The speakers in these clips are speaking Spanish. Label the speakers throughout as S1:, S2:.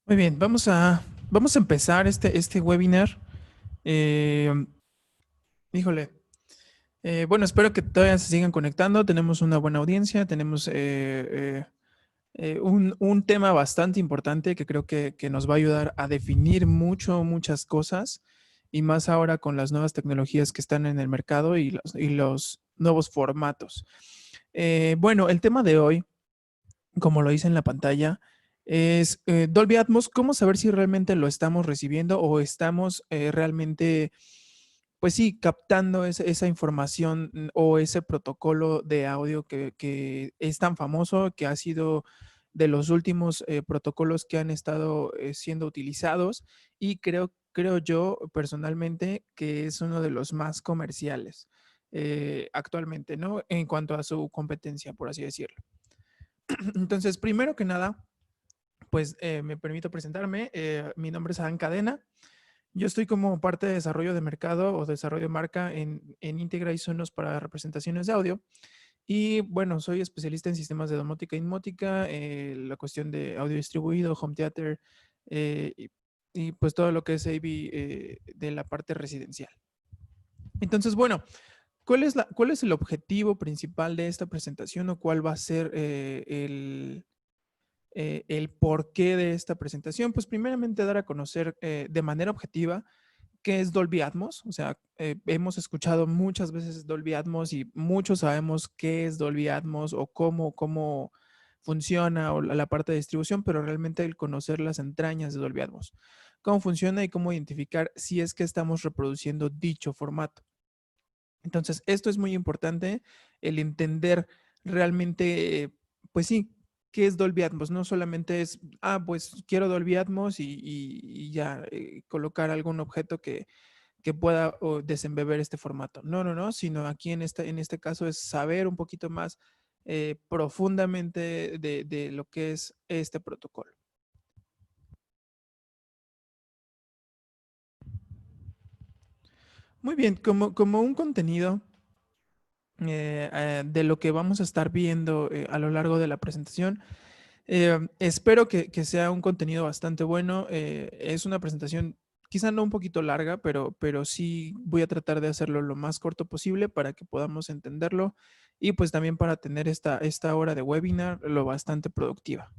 S1: Muy bien, vamos a empezar este webinar. Eh, híjole, bueno, espero que todavía se sigan conectando. Tenemos una buena audiencia, tenemos un tema bastante importante que creo que nos va a ayudar a definir muchas cosas y más ahora con las nuevas tecnologías que están en el mercado y los nuevos formatos. Bueno, el tema de hoy, como lo hice en la pantalla, es Dolby Atmos. ¿Cómo saber si realmente lo estamos recibiendo o estamos realmente, pues sí, captando esa información o ese protocolo de audio que es tan famoso, que ha sido de los últimos protocolos que han estado siendo utilizados y creo yo personalmente que es uno de los más comerciales actualmente, ¿no? En cuanto a su competencia, por así decirlo. Entonces, primero que nada, pues me permito presentarme. Mi nombre es Adán Cadena. Yo estoy como parte de desarrollo de mercado o desarrollo de marca en Integra y Sonos para representaciones de audio. Y bueno, soy especialista en sistemas de domótica e inmótica, la cuestión de audio distribuido, home theater y pues todo lo que es AV de la parte residencial. Entonces, bueno, ¿cuál es el objetivo principal de esta presentación o cuál va a ser el porqué de esta presentación? Pues primeramente dar a conocer de manera objetiva qué es Dolby Atmos. O sea, hemos escuchado muchas veces Dolby Atmos y muchos sabemos qué es Dolby Atmos o cómo funciona o la parte de distribución, pero realmente el conocer las entrañas de Dolby Atmos, cómo funciona y cómo identificar si es que estamos reproduciendo dicho formato. Entonces, esto es muy importante, el entender realmente, pues sí, qué es Dolby Atmos. No solamente es, pues quiero Dolby Atmos y ya colocar algún objeto que pueda desembeber este formato. No, no, no, sino aquí en este caso es saber un poquito más profundamente de lo que es este protocolo. Muy bien, como un contenido de lo que vamos a estar viendo a lo largo de la presentación. Espero que sea un contenido bastante bueno. Es una presentación quizá no un poquito larga, pero sí voy a tratar de hacerlo lo más corto posible para que podamos entenderlo y pues también para tener esta hora de webinar lo bastante productiva.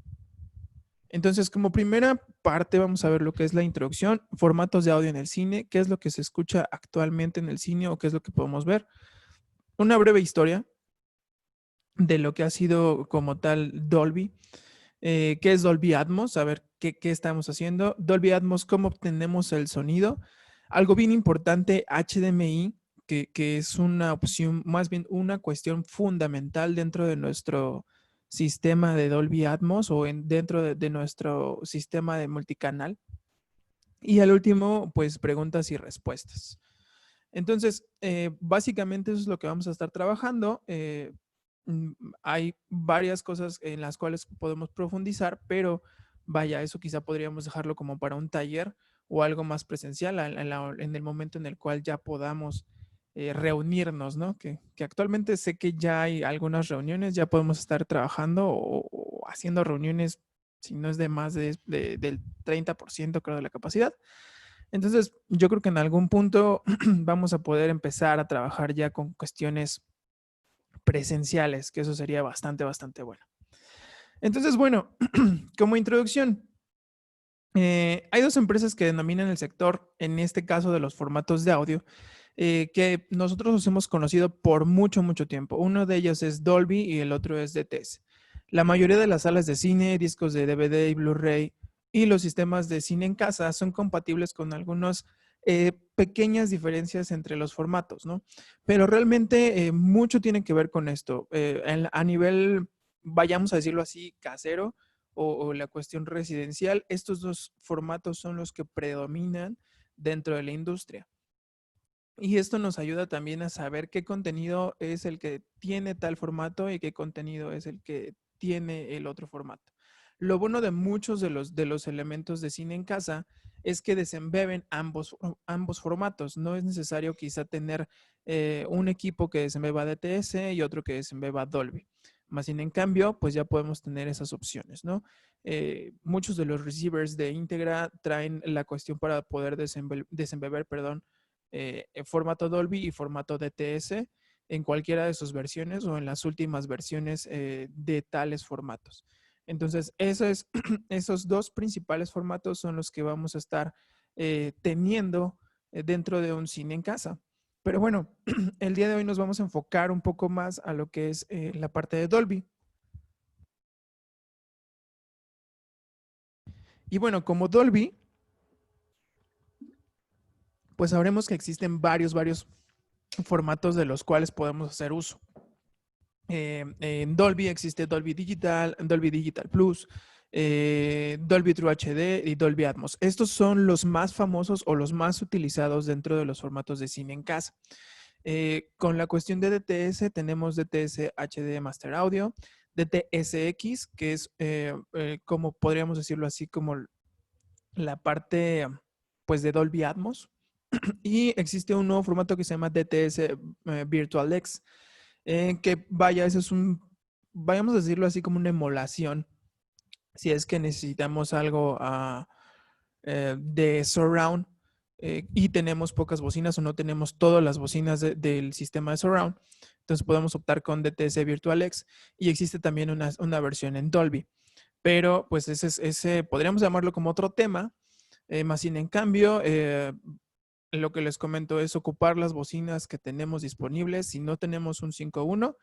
S1: Entonces, como primera parte, vamos a ver lo que es la introducción, formatos de audio en el cine, qué es lo que se escucha actualmente en el cine o qué es lo que podemos ver. Una breve historia de lo que ha sido como tal Dolby. ¿Qué es Dolby Atmos? A ver qué estamos haciendo. Dolby Atmos, ¿cómo obtenemos el sonido? Algo bien importante, HDMI, que es una opción, más bien una cuestión fundamental dentro de nuestro sistema de Dolby Atmos o dentro de nuestro sistema de multicanal. Y al último, pues preguntas y respuestas. Entonces, básicamente eso es lo que vamos a estar trabajando. Mm, Hay varias cosas en las cuales podemos profundizar, pero vaya, eso quizá podríamos dejarlo como para un taller o algo más presencial en el momento en el cual ya podamos reunirnos, ¿no? Que actualmente sé que ya hay algunas reuniones, ya podemos estar trabajando o haciendo reuniones, si no es de más del 30%, creo, de la capacidad. Entonces, yo creo que en algún punto vamos a poder empezar a trabajar ya con cuestiones presenciales, que eso sería bastante bueno. Entonces, bueno, como introducción, hay dos empresas que denominan el sector, en este caso de los formatos de audio, que nosotros los hemos conocido por mucho tiempo. Uno de ellos es Dolby y el otro es DTS. La mayoría de las salas de cine, discos de DVD y Blu-ray y los sistemas de cine en casa son compatibles con algunas pequeñas diferencias entre los formatos, ¿no? Pero realmente mucho tiene que ver con esto. A nivel, vayamos a decirlo así, casero, o la cuestión residencial, estos dos formatos son los que predominan dentro de la industria. Y esto nos ayuda también a saber qué contenido es el que tiene tal formato y qué contenido es el que tiene el otro formato. Lo bueno de muchos de los elementos de cine en casa es que desembeben ambos formatos. No es necesario quizá tener un equipo que desembeba DTS y otro que desembeba Dolby. Más sin en cambio, pues ya podemos tener esas opciones, ¿no? Muchos de los receivers de Integra traen la cuestión para poder desembeber, perdón, en formato Dolby y formato DTS en cualquiera de sus versiones o en las últimas versiones de tales formatos. Entonces, esos dos principales formatos son los que vamos a estar teniendo dentro de un cine en casa. Pero bueno, el día de hoy nos vamos a enfocar un poco más a lo que es la parte de Dolby. Y bueno, como Dolby, pues sabremos que existen varios formatos de los cuales podemos hacer uso. En Dolby existe Dolby Digital Plus, Dolby True HD y Dolby Atmos. Estos son los más famosos o los más utilizados dentro de los formatos de cine en casa. Con la cuestión de DTS tenemos DTS HD Master Audio, DTSX, que es como podríamos decirlo así, como la parte pues de Dolby Atmos. Y existe un nuevo formato que se llama DTS Virtual X, que vaya, ese es vayamos a decirlo así, como una emulación, si es que necesitamos algo de surround y tenemos pocas bocinas o no tenemos todas las bocinas del sistema de surround, entonces podemos optar con DTS Virtual X y existe también una versión en Dolby. Pero pues ese podríamos llamarlo como otro tema, más sin en cambio, lo que les comento es ocupar las bocinas que tenemos disponibles. Si no tenemos un 5.1,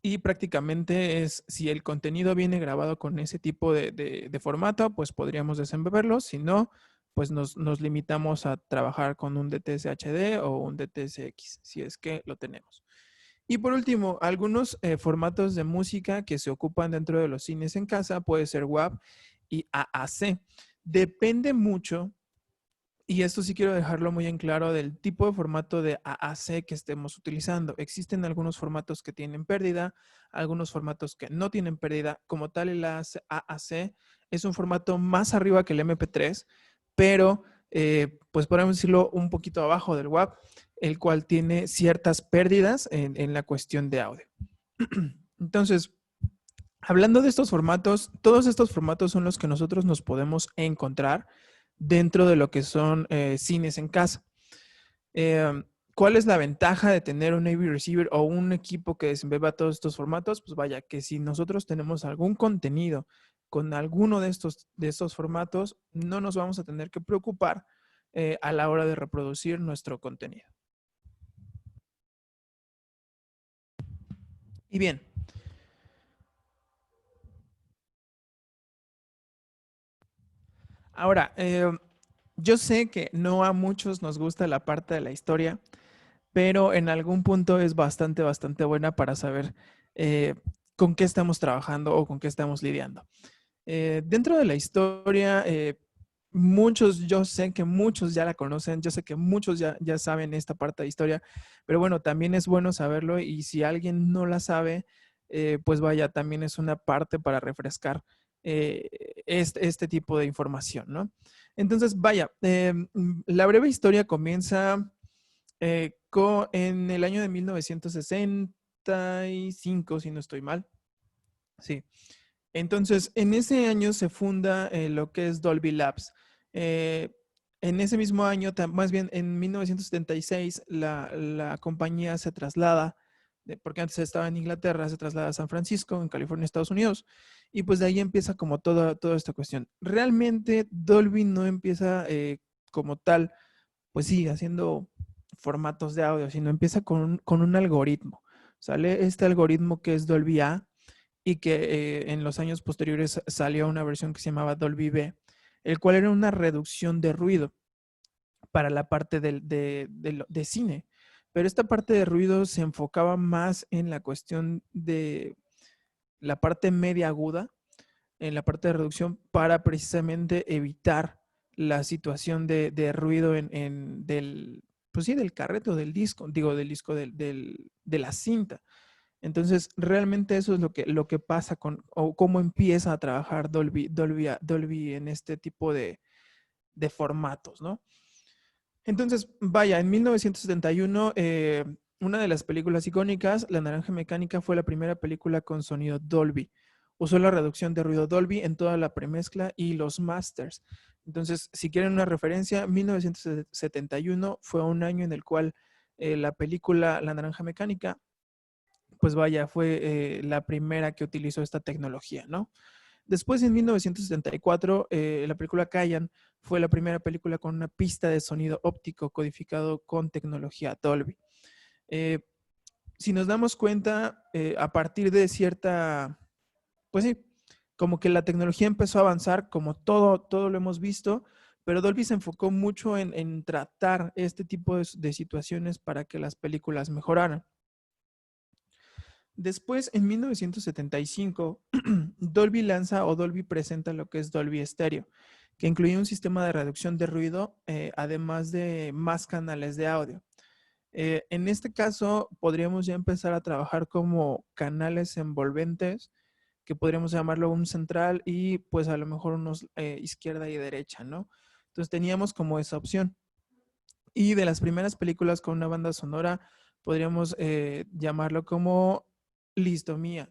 S1: y prácticamente es, si el contenido viene grabado con ese tipo de formato, pues podríamos desenvolverlo. Si no, pues nos limitamos a trabajar con un DTS HD o un DTS X, si es que lo tenemos. Y por último, algunos formatos de música que se ocupan dentro de los cines en casa puede ser WAV y AAC. Depende mucho, y esto sí quiero dejarlo muy en claro, del tipo de formato de AAC que estemos utilizando. Existen algunos formatos que tienen pérdida, algunos formatos que no tienen pérdida. Como tal, el AAC es un formato más arriba que el MP3, pero pues podemos decirlo un poquito abajo del WAV, el cual tiene ciertas pérdidas en la cuestión de audio. Entonces, hablando de estos formatos, todos estos formatos son los que nosotros nos podemos encontrar dentro de lo que son cines en casa. ¿Cuál es la ventaja de tener un AV receiver o un equipo que desenvuelva todos estos formatos? Pues vaya, que si nosotros tenemos algún contenido con alguno de estos formatos, no nos vamos a tener que preocupar a la hora de reproducir nuestro contenido. Y bien, ahora, yo sé que no a muchos nos gusta la parte de la historia, pero en algún punto es bastante buena para saber eh, con qué estamos trabajando o con qué estamos lidiando. Dentro de la historia, yo sé que muchos ya la conocen, yo sé que muchos ya saben esta parte de historia, pero bueno, también es bueno saberlo y si alguien no la sabe, pues vaya, también es una parte para refrescar este tipo de información, ¿no? Entonces, vaya, la breve historia comienza en el año de 1965, si no estoy mal. Sí. Entonces, en ese año se funda lo que es Dolby Labs. Eh, en ese mismo año, más bien en 1976, la compañía se traslada, porque antes estaba en Inglaterra, se traslada a San Francisco, en California, Estados Unidos, y pues de ahí empieza como toda esta cuestión. Realmente Dolby no empieza como tal, pues sí, haciendo formatos de audio, sino empieza con un algoritmo. Sale este algoritmo que es Dolby A y que en los años posteriores salió una versión que se llamaba Dolby B, el cual era una reducción de ruido para la parte de cine. Pero esta parte de ruido se enfocaba más en la cuestión de la parte media aguda, en la parte de reducción, para precisamente evitar la situación de ruido pues sí, del carrete o del disco, digo, del disco de la cinta. Entonces, realmente eso es lo que pasa o cómo empieza a trabajar Dolby en este tipo de formatos, ¿no? Entonces, vaya, en 1971 una de las películas icónicas, La Naranja Mecánica, fue la primera película con sonido Dolby. Usó la reducción de ruido Dolby en toda la premezcla y los masters. Entonces, si quieren una referencia, 1971 fue un año en el cual la película La Naranja Mecánica, pues vaya, fue la primera que utilizó esta tecnología, ¿no? Después, en 1974, la película Cayenne fue la primera película con una pista de sonido óptico codificado con tecnología Dolby. Eh, si nos damos cuenta, a partir de cierta, pues sí, como que la tecnología empezó a avanzar, como todo lo hemos visto, pero Dolby se enfocó mucho en tratar este tipo de situaciones para que las películas mejoraran. Después, en 1975, Dolby lanza o Dolby presenta lo que es Dolby Stereo, que incluye un sistema de reducción de ruido, además de más canales de audio. En este caso, podríamos ya empezar a trabajar como canales envolventes, que podríamos llamarlo un central y pues a lo mejor unos izquierda y derecha, ¿no? Entonces teníamos como esa opción. Y de las primeras películas con una banda sonora, podríamos llamarlo como listomanía,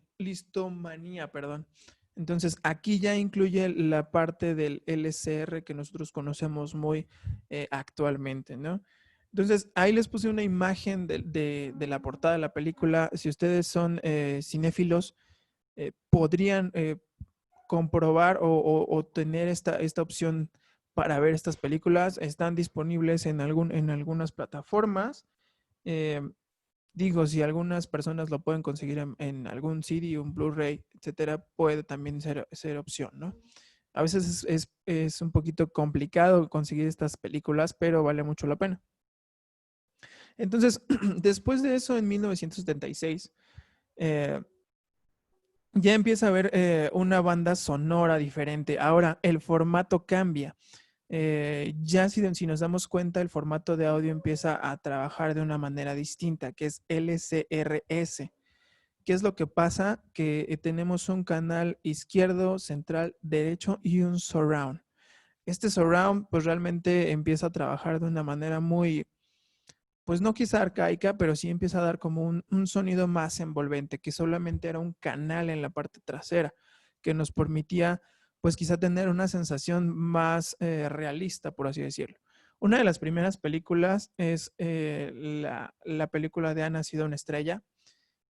S1: perdón. Entonces, aquí ya incluye la parte del LCR que nosotros conocemos muy actualmente, ¿no? Entonces, ahí les puse una imagen de la portada de la película. Si ustedes son cinéfilos, podrían comprobar o tener esta opción para ver estas películas. Están disponibles en algunas plataformas. Eh, digo, si algunas personas lo pueden conseguir en algún CD, un Blu-ray, etcétera, puede también ser opción, ¿no? A veces es un poquito complicado conseguir estas películas, pero vale mucho la pena. Entonces, después de eso, en 1976, ya empieza a haber una banda sonora diferente. Ahora, el formato cambia. Ya si nos damos cuenta, el formato de audio empieza a trabajar de una manera distinta, que es LCRS. ¿Qué es lo que pasa? Que tenemos un canal izquierdo, central, derecho y un surround. Este surround pues realmente empieza a trabajar de una manera muy, pues no quizá arcaica, pero sí empieza a dar como un sonido más envolvente, que solamente era un canal en la parte trasera, que nos permitía pues quizá tener una sensación más realista, por así decirlo. Una de las primeras películas es la película de Ha nacido una estrella,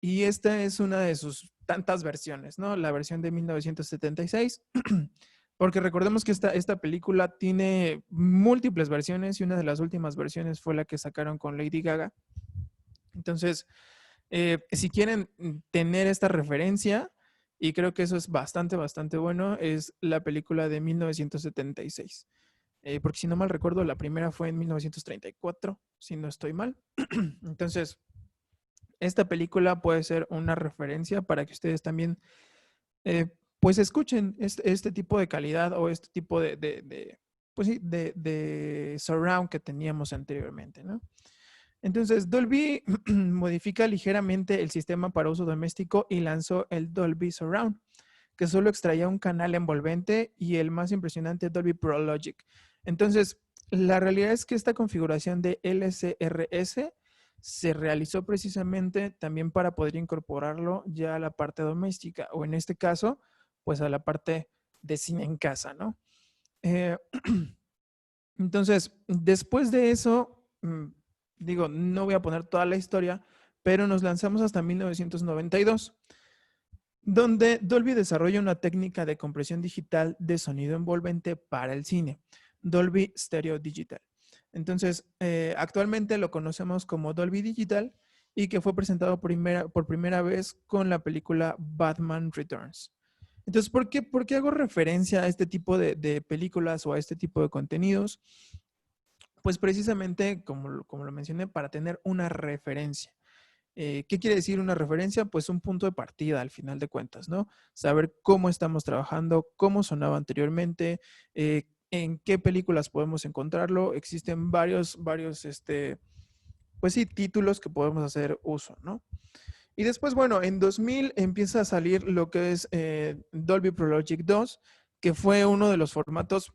S1: y esta es una de sus tantas versiones, ¿no? La versión de 1976, porque recordemos que esta película tiene múltiples versiones y una de las últimas versiones fue la que sacaron con Lady Gaga. Entonces, si quieren tener esta referencia, y creo que eso es bastante bueno, es la película de 1976. Porque si no mal recuerdo, la primera fue en 1934, si no estoy mal. Entonces, esta película puede ser una referencia para que ustedes también pues escuchen este tipo de calidad o este tipo pues sí, de surround que teníamos anteriormente, ¿no? Entonces, Dolby modifica ligeramente el sistema para uso doméstico y lanzó el Dolby Surround, que solo extraía un canal envolvente y el más impresionante Dolby Pro Logic. Entonces, la realidad es que esta configuración de LCRS se realizó precisamente también para poder incorporarlo ya a la parte doméstica o en este caso, pues a la parte de cine en casa, ¿no? Eh, entonces, después de eso, digo, no voy a poner toda la historia, pero nos lanzamos hasta 1992, donde Dolby desarrolla una técnica de compresión digital de sonido envolvente para el cine, Dolby Stereo Digital. Entonces, actualmente lo conocemos como Dolby Digital y que fue presentado por primera vez con la película Batman Returns. Entonces, ¿por qué hago referencia a este tipo de películas o a este tipo de contenidos? Pues precisamente, como lo mencioné, para tener una referencia. ¿Qué quiere decir una referencia? Pues un punto de partida al final de cuentas, ¿no? Saber cómo estamos trabajando, cómo sonaba anteriormente, en qué películas podemos encontrarlo. Existen varios, pues sí, títulos que podemos hacer uso, ¿no? Y después, bueno, en 2000 empieza a salir lo que es Dolby Pro Logic 2, que fue uno de los formatos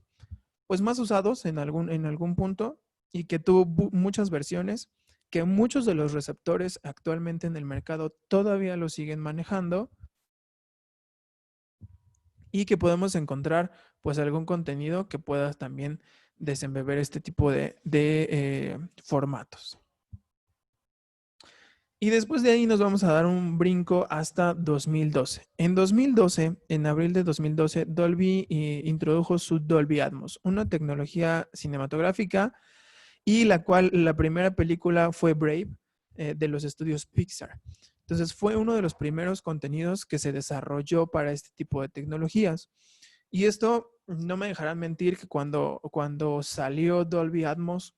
S1: pues más usados en algún punto y que tuvo muchas versiones, que muchos de los receptores actualmente en el mercado todavía lo siguen manejando y que podemos encontrar pues algún contenido que pueda también desembeber este tipo de formatos. Y después de ahí nos vamos a dar un brinco hasta 2012. En 2012, en abril de 2012, Dolby introdujo su Dolby Atmos, una tecnología cinematográfica y la cual la primera película fue Brave, de los estudios Pixar. Entonces fue uno de los primeros contenidos que se desarrolló para este tipo de tecnologías. Y esto no me dejarán mentir que cuando salió Dolby Atmos,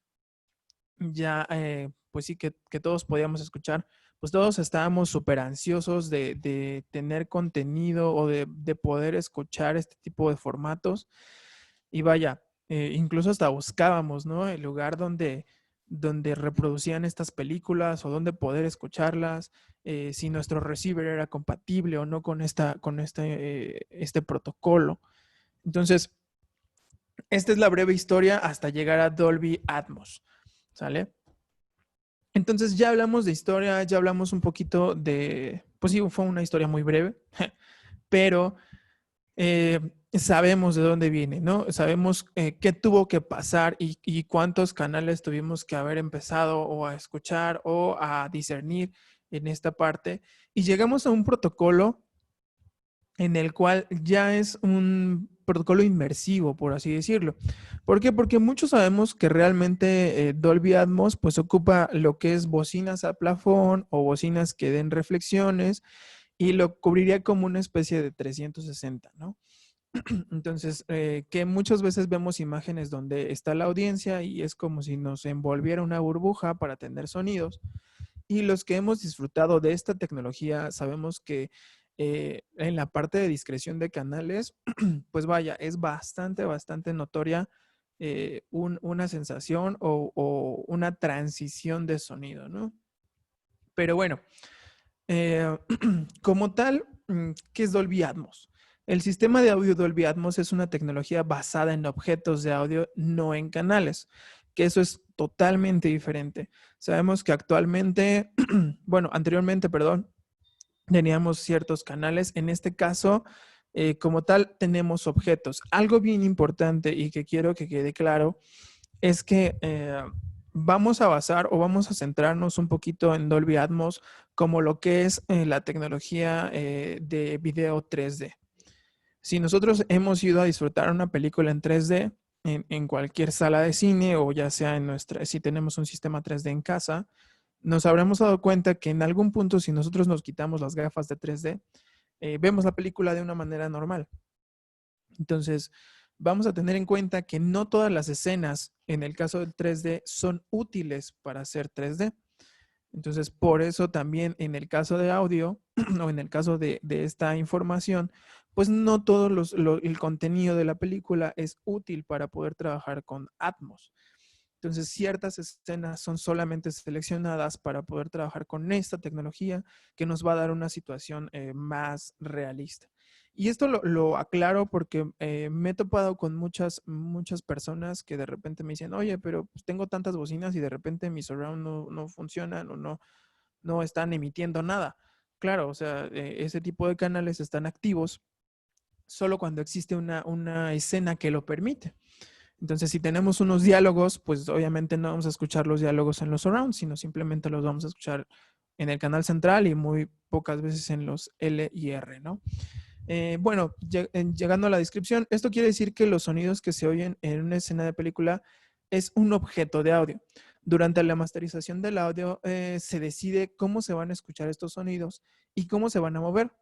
S1: ya pues sí que todos podíamos escuchar, pues todos estábamos súper ansiosos de tener contenido o de poder escuchar este tipo de formatos. Y vaya, incluso hasta buscábamos, ¿no? El lugar donde reproducían estas películas o donde poder escucharlas, si nuestro receiver era compatible o no con este protocolo. Entonces, esta es la breve historia hasta llegar a Dolby Atmos, ¿sale? Entonces ya hablamos de historia, ya hablamos un poquito pues sí, fue una historia muy breve, pero sabemos de dónde viene, ¿no? Sabemos qué tuvo que pasar y cuántos canales tuvimos que haber empezado o a escuchar o a discernir en esta parte. Y llegamos a un protocolo en el cual ya es un protocolo inmersivo, por así decirlo. ¿Por qué? Porque muchos sabemos que realmente Dolby Atmos pues ocupa lo que es bocinas a plafón o bocinas que den reflexiones y lo cubriría como una especie de 360, ¿no? Entonces, que muchas veces vemos imágenes donde está la audiencia y es como si nos envolviera una burbuja para tener sonidos. Y los que hemos disfrutado de esta tecnología sabemos que en la parte de discreción de canales, pues vaya, es bastante notoria una sensación o una transición de sonido, ¿no? Pero bueno, eh, como tal, ¿qué es Dolby Atmos? El sistema de audio Dolby Atmos es una tecnología basada en objetos de audio, no en canales, que eso es totalmente diferente. Sabemos que actualmente, bueno, anteriormente, perdón, teníamos ciertos canales. En este caso, como tal, tenemos objetos. Algo bien importante y que quiero que quede claro es que vamos a basar o vamos a centrarnos un poquito en Dolby Atmos como lo que es la tecnología de video 3D. Si nosotros hemos ido a disfrutar una película en 3D en cualquier sala de cine o ya sea si tenemos un sistema 3D en casa, nos habremos dado cuenta que en algún punto si nosotros nos quitamos las gafas de 3D, vemos la película de una manera normal. Entonces, vamos a tener en cuenta que no todas las escenas en el caso del 3D son útiles para hacer 3D. Entonces, por eso también en el caso de audio o en el caso de esta información, pues no todo el contenido de la película es útil para poder trabajar con Atmos. Entonces, ciertas escenas son solamente seleccionadas para poder trabajar con esta tecnología que nos va a dar una situación más realista. Y esto lo aclaro porque me he topado con muchas personas que de repente me dicen, oye, pero pues, tengo tantas bocinas y de repente mis surround no funcionan o no están emitiendo nada. Claro, o sea, ese tipo de canales están activos solo cuando existe una escena que lo permite. Entonces, si tenemos unos diálogos, pues obviamente no vamos a escuchar los diálogos en los surrounds, sino simplemente los vamos a escuchar en el canal central y muy pocas veces en los L y R, ¿no? Bueno, llegando a la descripción, esto quiere decir que los sonidos que se oyen en una escena de película es un objeto de audio. Durante la masterización del audio se decide cómo se van a escuchar estos sonidos y cómo se van a mover.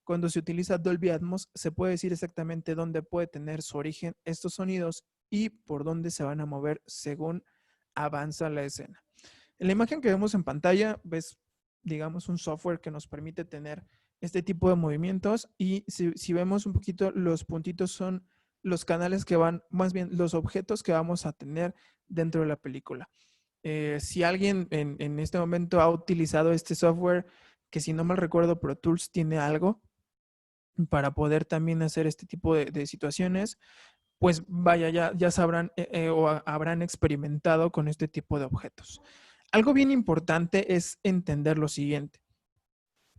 S1: Cuando se utiliza Dolby Atmos, se puede decir exactamente dónde puede tener su origen estos sonidos y por dónde se van a mover según avanza la escena. En la imagen que vemos en pantalla, ves, digamos, un software que nos permite tener este tipo de movimientos y si vemos un poquito, los puntitos son los canales que van, más bien los objetos que vamos a tener dentro de la película. Si alguien en este momento ha utilizado este software, que si no mal recuerdo Pro Tools tiene algo para poder también hacer este tipo de situaciones, pues vaya, ya sabrán o habrán experimentado con este tipo de objetos. Algo bien importante es entender lo siguiente.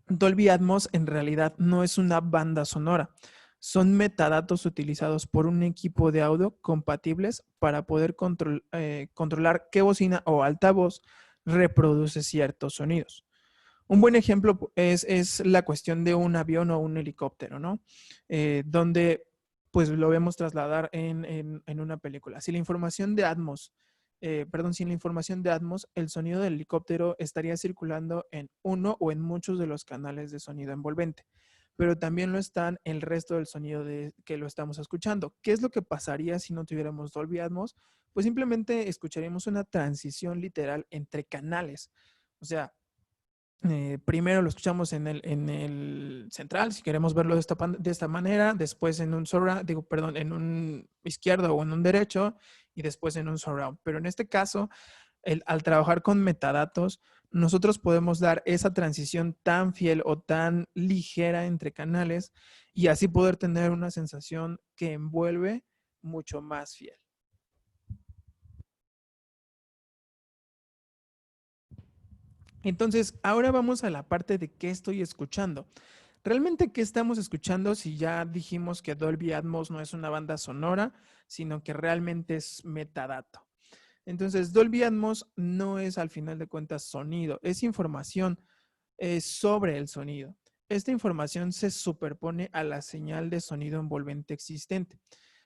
S1: Dolby Atmos en realidad no es una banda sonora. Son metadatos utilizados por un equipo de audio compatibles para poder controlar qué bocina o altavoz reproduce ciertos sonidos. Un buen ejemplo es la cuestión de un avión o un helicóptero, ¿no? Donde pues lo vemos trasladar en una película. Si la información de Atmos, si la información de Atmos, el sonido del helicóptero estaría circulando en uno o en muchos de los canales de sonido envolvente, pero también lo están el resto del sonido que lo estamos escuchando. ¿Qué es lo que pasaría si no tuviéramos Dolby Atmos? Pues simplemente escucharíamos una transición literal entre canales. O sea, primero lo escuchamos en el central, si queremos verlo de esta manera, después en un surround, en un izquierdo o en un derecho, y después en un surround. Pero en este caso, al trabajar con metadatos, nosotros podemos dar esa transición tan fiel o tan ligera entre canales y así poder tener una sensación que envuelve mucho más fiel. Entonces, ahora vamos a la parte de qué estoy escuchando. ¿Realmente qué estamos escuchando si ya dijimos que Dolby Atmos no es una banda sonora, sino que realmente es metadato? Entonces, Dolby Atmos no es al final de cuentas sonido, es información sobre el sonido. Esta información se superpone a la señal de sonido envolvente existente.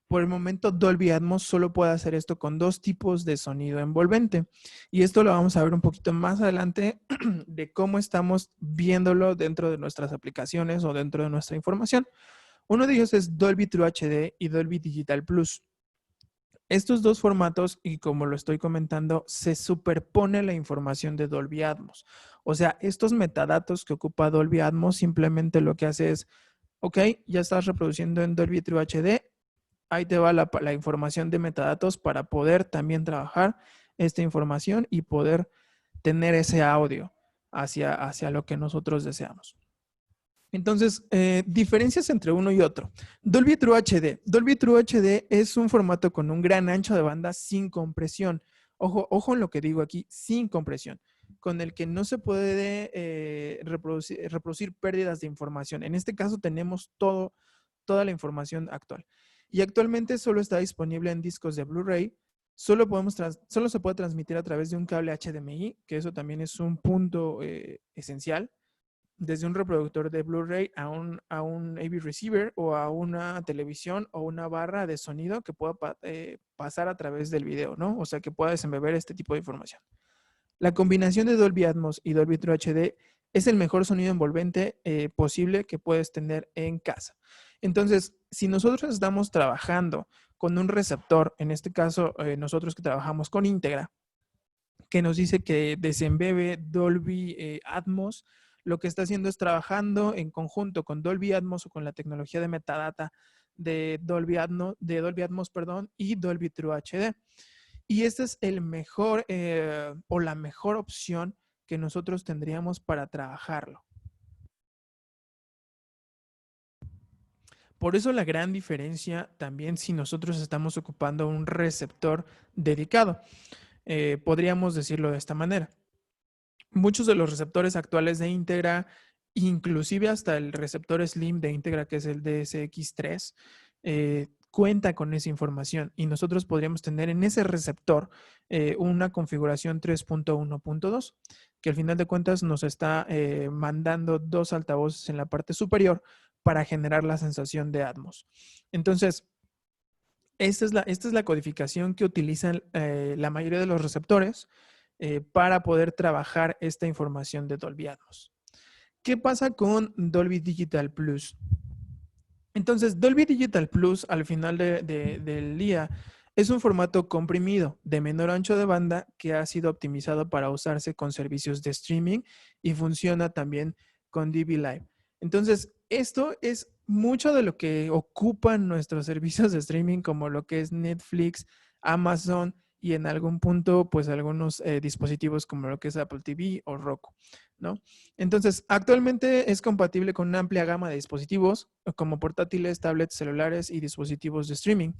S1: Por el momento, Dolby Atmos solo puede hacer esto con dos tipos de sonido envolvente. Y esto lo vamos a ver un poquito más adelante de cómo estamos viéndolo dentro de nuestras aplicaciones o dentro de nuestra información. Uno de ellos es Dolby True HD y Dolby Digital Plus. Estos dos formatos, y como lo estoy comentando, se superpone la información de Dolby Atmos. O sea, estos metadatos que ocupa Dolby Atmos simplemente lo que hace es, ok, ya estás reproduciendo en Dolby True HD, ahí te va la información de metadatos para poder también trabajar esta información y poder tener ese audio hacia lo que nosotros deseamos. Entonces, diferencias entre uno y otro. Dolby True HD. Dolby True HD es un formato con un gran ancho de banda sin compresión. Ojo en lo que digo aquí, sin compresión, con el que no se puede reproducir pérdidas de información. En este caso tenemos toda la información actual. Y actualmente solo está disponible en discos de Blu-ray. Solo se puede transmitir a través de un cable HDMI, que eso también es un punto esencial, desde un reproductor de Blu-ray a un AV receiver o a una televisión o una barra de sonido que pueda pasar a través del video, ¿no? O sea, que pueda desembeber este tipo de información. La combinación de Dolby Atmos y Dolby True HD es el mejor sonido envolvente posible que puedes tener en casa. Entonces, si nosotros estamos trabajando con un receptor, en este caso nosotros que trabajamos con Integra, que nos dice que desembebe Dolby Atmos, lo que está haciendo es trabajando en conjunto con Dolby Atmos o con la tecnología de metadata de Dolby Atmos, y Dolby True HD. Y este es el mejor o la mejor opción que nosotros tendríamos para trabajarlo. Por eso la gran diferencia también si nosotros estamos ocupando un receptor dedicado. Podríamos decirlo de esta manera. Muchos de los receptores actuales de Integra, inclusive hasta el receptor Slim de Integra, que es el DSX3, cuenta con esa información y nosotros podríamos tener en ese receptor una configuración 3.1.2, que al final de cuentas nos está mandando dos altavoces en la parte superior para generar la sensación de Atmos. Entonces, esta es la codificación que utilizan la mayoría de los receptores para poder trabajar esta información de Dolby Atmos. ¿Qué pasa con Dolby Digital Plus? Entonces, Dolby Digital Plus al final del día es un formato comprimido de menor ancho de banda que ha sido optimizado para usarse con servicios de streaming y funciona también con DB Live. Entonces, esto es mucho de lo que ocupan nuestros servicios de streaming, como lo que es Netflix, Amazon y en algún punto, pues algunos dispositivos como lo que es Apple TV o Roku, ¿no? Entonces, actualmente es compatible con una amplia gama de dispositivos como portátiles, tablets, celulares y dispositivos de streaming.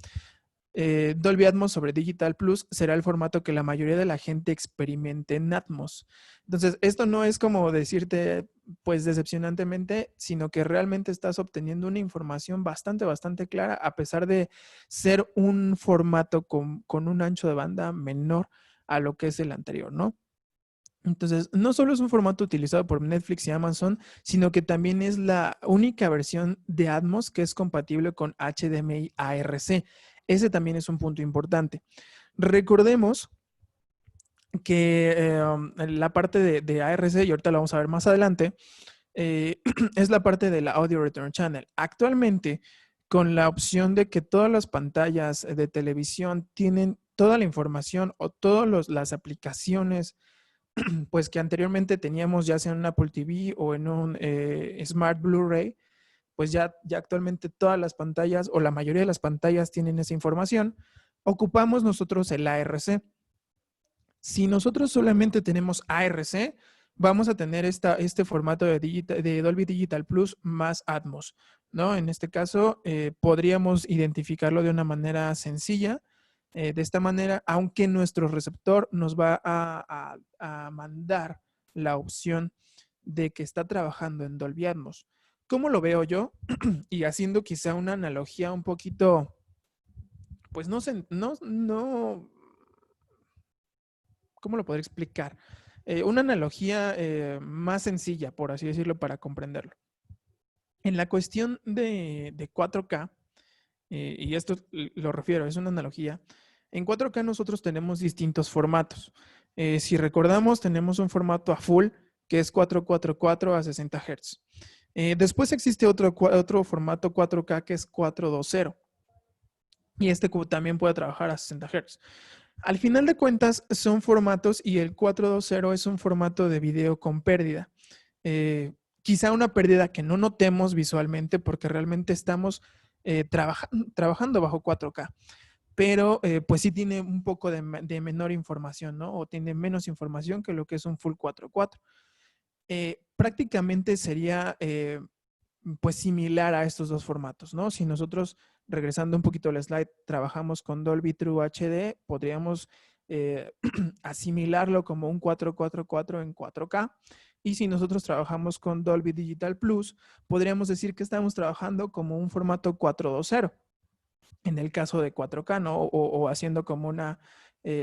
S1: Dolby Atmos sobre Digital Plus será el formato que la mayoría de la gente experimente en Atmos. Entonces, esto no es como decirte, pues decepcionantemente, sino que realmente estás obteniendo una información bastante clara, a pesar de ser un formato con un ancho de banda menor a lo que es el anterior, ¿no? Entonces, no solo es un formato utilizado por Netflix y Amazon, sino que también es la única versión de Atmos que es compatible con HDMI ARC. Ese también es un punto importante. Recordemos que la parte de ARC, y ahorita lo vamos a ver más adelante, es la parte de la Audio Return Channel. Actualmente, con la opción de que todas las pantallas de televisión tienen toda la información o todas las aplicaciones pues que anteriormente teníamos ya sea en un Apple TV o en un Smart Blu-ray, pues ya actualmente todas las pantallas o la mayoría de las pantallas tienen esa información. Ocupamos nosotros el ARC. Si nosotros solamente tenemos ARC, vamos a tener este formato de Dolby Digital Plus más Atmos, ¿no? En este caso, podríamos identificarlo de una manera sencilla. De esta manera, aunque nuestro receptor nos va a mandar la opción de que está trabajando en Dolby Atmos. ¿Cómo lo veo yo? Y haciendo quizá una analogía un poquito, pues no sé, no, ¿cómo lo podría explicar? Una analogía más sencilla, por así decirlo, para comprenderlo. En la cuestión de 4K, y esto lo refiero, es una analogía, en 4K nosotros tenemos distintos formatos. Si recordamos, tenemos un formato a full, que es 444 a 60 Hz. Después existe otro formato 4K que es 420. Y este también puede trabajar a 60 Hz. Al final de cuentas, son formatos y el 420 es un formato de video con pérdida. Eh, Quizá una pérdida que no notemos visualmente porque realmente estamos trabajando bajo 4K, pero pues sí tiene un poco de menor información, ¿no? O tiene menos información que lo que es un Full 4.4. Prácticamente sería pues similar a estos dos formatos, ¿no? Si nosotros, regresando un poquito al slide, trabajamos con Dolby True HD, podríamos asimilarlo como un 444 en 4K. Y si nosotros trabajamos con Dolby Digital Plus, podríamos decir que estamos trabajando como un formato 420 en el caso de 4K, ¿no? O haciendo como una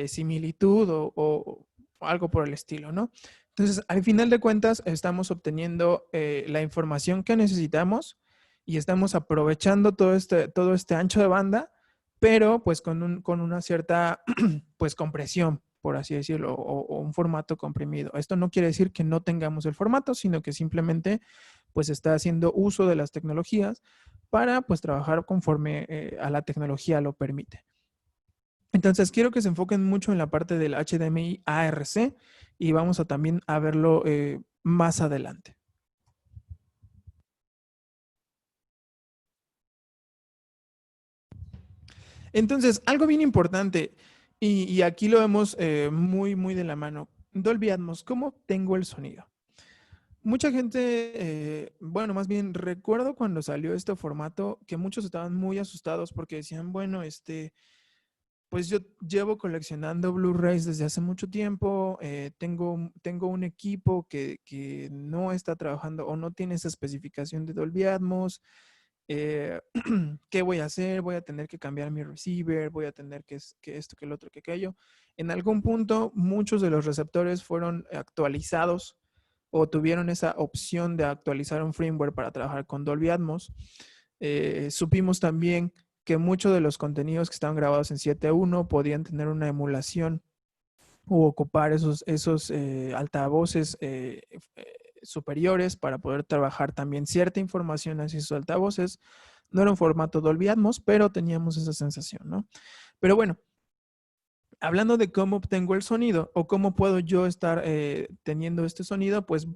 S1: similitud o algo por el estilo, ¿no? Entonces, al final de cuentas, estamos obteniendo la información que necesitamos y estamos aprovechando todo este ancho de banda, pero pues con una cierta pues compresión, por así decirlo, o un formato comprimido. Esto no quiere decir que no tengamos el formato, sino que simplemente pues está haciendo uso de las tecnologías para pues trabajar conforme a la tecnología lo permite. Entonces quiero que se enfoquen mucho en la parte del HDMI ARC y vamos a también a verlo más adelante. Entonces, algo bien importante, y aquí lo vemos muy de la mano, Dolby Atmos, ¿cómo tengo el sonido? Mucha gente, bueno, más bien recuerdo cuando salió este formato que muchos estaban muy asustados porque decían, bueno, pues yo llevo coleccionando Blu-rays desde hace mucho tiempo, tengo un equipo que no está trabajando o no tiene esa especificación de Dolby Atmos. eh, ¿Qué voy a hacer? Voy a tener que cambiar mi receiver, voy a tener que esto, que el otro, que aquello. En algún punto, muchos de los receptores fueron actualizados o tuvieron esa opción de actualizar un firmware para trabajar con Dolby Atmos. Supimos también que muchos de los contenidos que estaban grabados en 7.1 podían tener una emulación o ocupar esos altavoces superiores para poder trabajar también cierta información hacia esos altavoces. No era un formato Dolby Atmos, pero teníamos esa sensación, ¿no? Pero bueno, hablando de cómo obtengo el sonido o cómo puedo yo estar teniendo este sonido, pues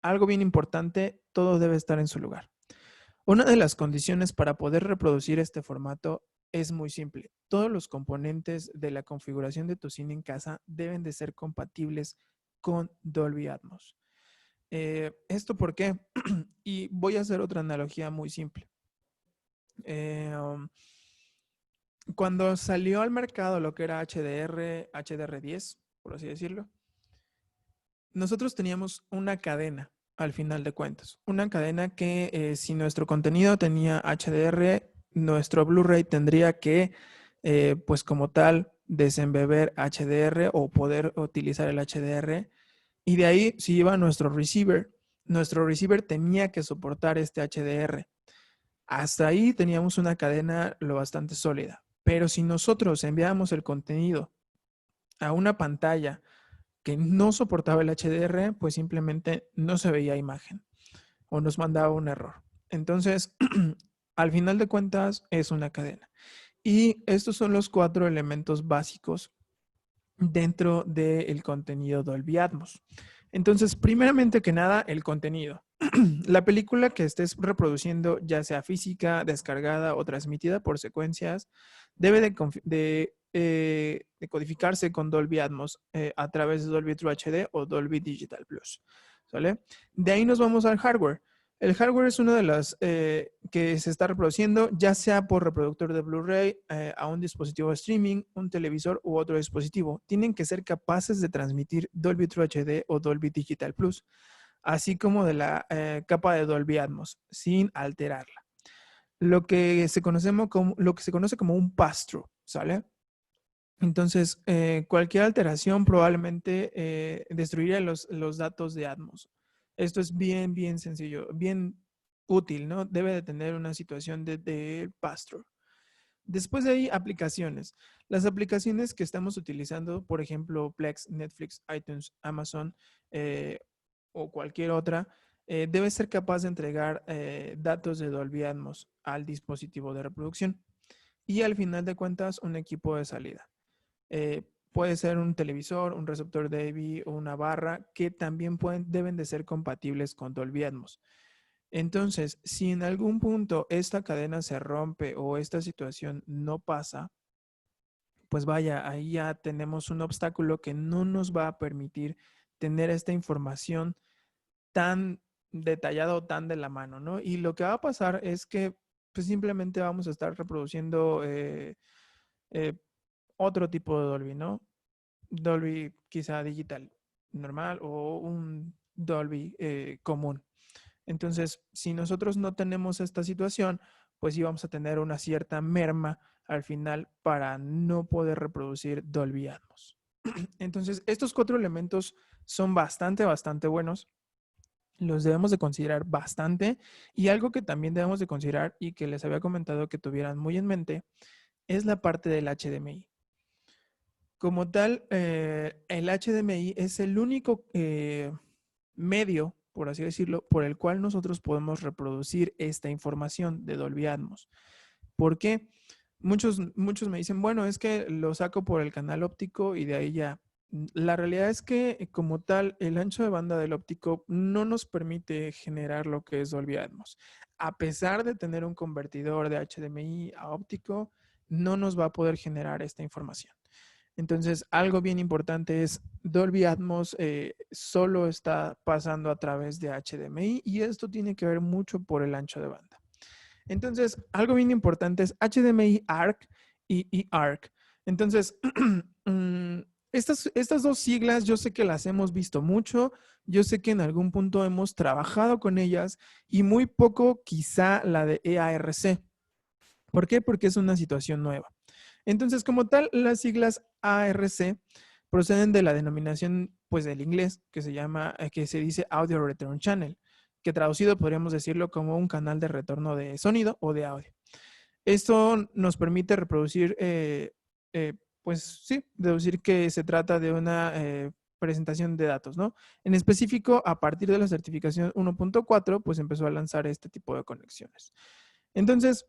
S1: algo bien importante, todo debe estar en su lugar. Una de las condiciones para poder reproducir este formato es muy simple. Todos los componentes de la configuración de tu cine en casa deben de ser compatibles con Dolby Atmos. ¿Esto por qué? Y voy a hacer otra analogía muy simple. Eh, um, Cuando salió al mercado lo que era HDR, HDR10, por así decirlo, nosotros teníamos una cadena al final de cuentas. Una cadena que si nuestro contenido tenía HDR, nuestro Blu-ray tendría que, pues como tal, desembeber HDR o poder utilizar el HDR. Y de ahí, si iba nuestro receiver tenía que soportar este HDR. Hasta ahí teníamos una cadena lo bastante sólida. Pero si nosotros enviábamos el contenido a una pantalla que no soportaba el HDR, pues simplemente no se veía imagen o nos mandaba un error. Entonces, al final de cuentas, es una cadena. Y estos son los 4 elementos básicos dentro del contenido Dolby Atmos. Entonces, primeramente que nada, el contenido. La película que estés reproduciendo, ya sea física, descargada o transmitida por secuencias, debe de codificarse con Dolby Atmos a través de Dolby True HD o Dolby Digital Plus. ¿Sale? De ahí nos vamos al hardware. El hardware es uno de las que se está reproduciendo, ya sea por reproductor de Blu-ray, a un dispositivo de streaming, un televisor u otro dispositivo. Tienen que ser capaces de transmitir Dolby True HD o Dolby Digital Plus, así como de la capa de Dolby Atmos, sin alterarla. Lo que se conoce como un pass-through, ¿sale? Entonces, cualquier alteración probablemente destruiría los datos de Atmos. Esto es bien, bien sencillo, bien útil, ¿no? Debe de tener una situación de pass-through. Después de ahí, aplicaciones. Las aplicaciones que estamos utilizando, por ejemplo, Plex, Netflix, iTunes, Amazon o cualquier otra, debe ser capaz de entregar datos de Dolby Atmos al dispositivo de reproducción y al final de cuentas un equipo de salida. Puede ser un televisor, un receptor de AV o una barra que también deben de ser compatibles con Dolby Atmos. Entonces, si en algún punto esta cadena se rompe o esta situación no pasa, pues vaya, ahí ya tenemos un obstáculo que no nos va a permitir tener esta información tan detallada o tan de la mano, ¿no? Y lo que va a pasar es que pues simplemente vamos a estar reproduciendo eh, otro tipo de Dolby, ¿no? Dolby quizá digital normal o un Dolby común. Entonces, si nosotros no tenemos esta situación, pues íbamos a tener una cierta merma al final para no poder reproducir Dolby Atmos. Entonces, estos 4 elementos son bastante, bastante buenos. Los debemos de considerar bastante. Y algo que también debemos de considerar y que les había comentado que tuvieran muy en mente es la parte del HDMI. Como tal, el HDMI es el único medio, por así decirlo, por el cual nosotros podemos reproducir esta información de Dolby Atmos. ¿Por qué? Muchos me dicen, bueno, es que lo saco por el canal óptico y de ahí ya. La realidad es que como tal, el ancho de banda del óptico no nos permite generar lo que es Dolby Atmos. A pesar de tener un convertidor de HDMI a óptico, no nos va a poder generar esta información. Entonces, algo bien importante es Dolby Atmos solo está pasando a través de HDMI y esto tiene que ver mucho por el ancho de banda. Entonces, algo bien importante es HDMI ARC y eARC. Entonces, estas 2 siglas yo sé que las hemos visto mucho, yo sé que en algún punto hemos trabajado con ellas y muy poco quizá la de eARC. ¿Por qué? Porque es una situación nueva. Entonces, como tal, las siglas ARC proceden de la denominación, pues, del inglés, que se llama, que se dice Audio Return Channel, que traducido podríamos decirlo como un canal de retorno de sonido o de audio. Esto nos permite reproducir, pues sí, deducir que se trata de una presentación de datos, ¿no? En específico, a partir de la certificación 1.4, pues empezó a lanzar este tipo de conexiones. Entonces,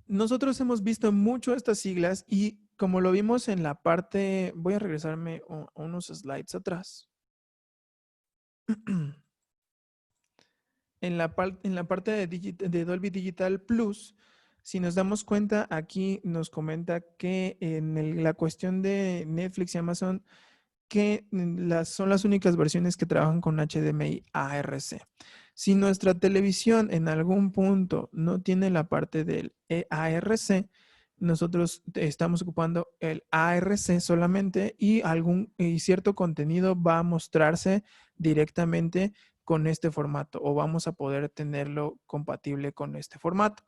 S1: nosotros hemos visto mucho estas siglas y como lo vimos en la parte, voy a regresarme a unos slides atrás. En la parte de Dolby Digital Plus, si nos damos cuenta, aquí nos comenta que en la cuestión de Netflix y Amazon, que son las únicas versiones que trabajan con HDMI ARC. Si nuestra televisión en algún punto no tiene la parte del EARC, nosotros estamos ocupando el ARC solamente y cierto contenido va a mostrarse directamente con este formato o vamos a poder tenerlo compatible con este formato.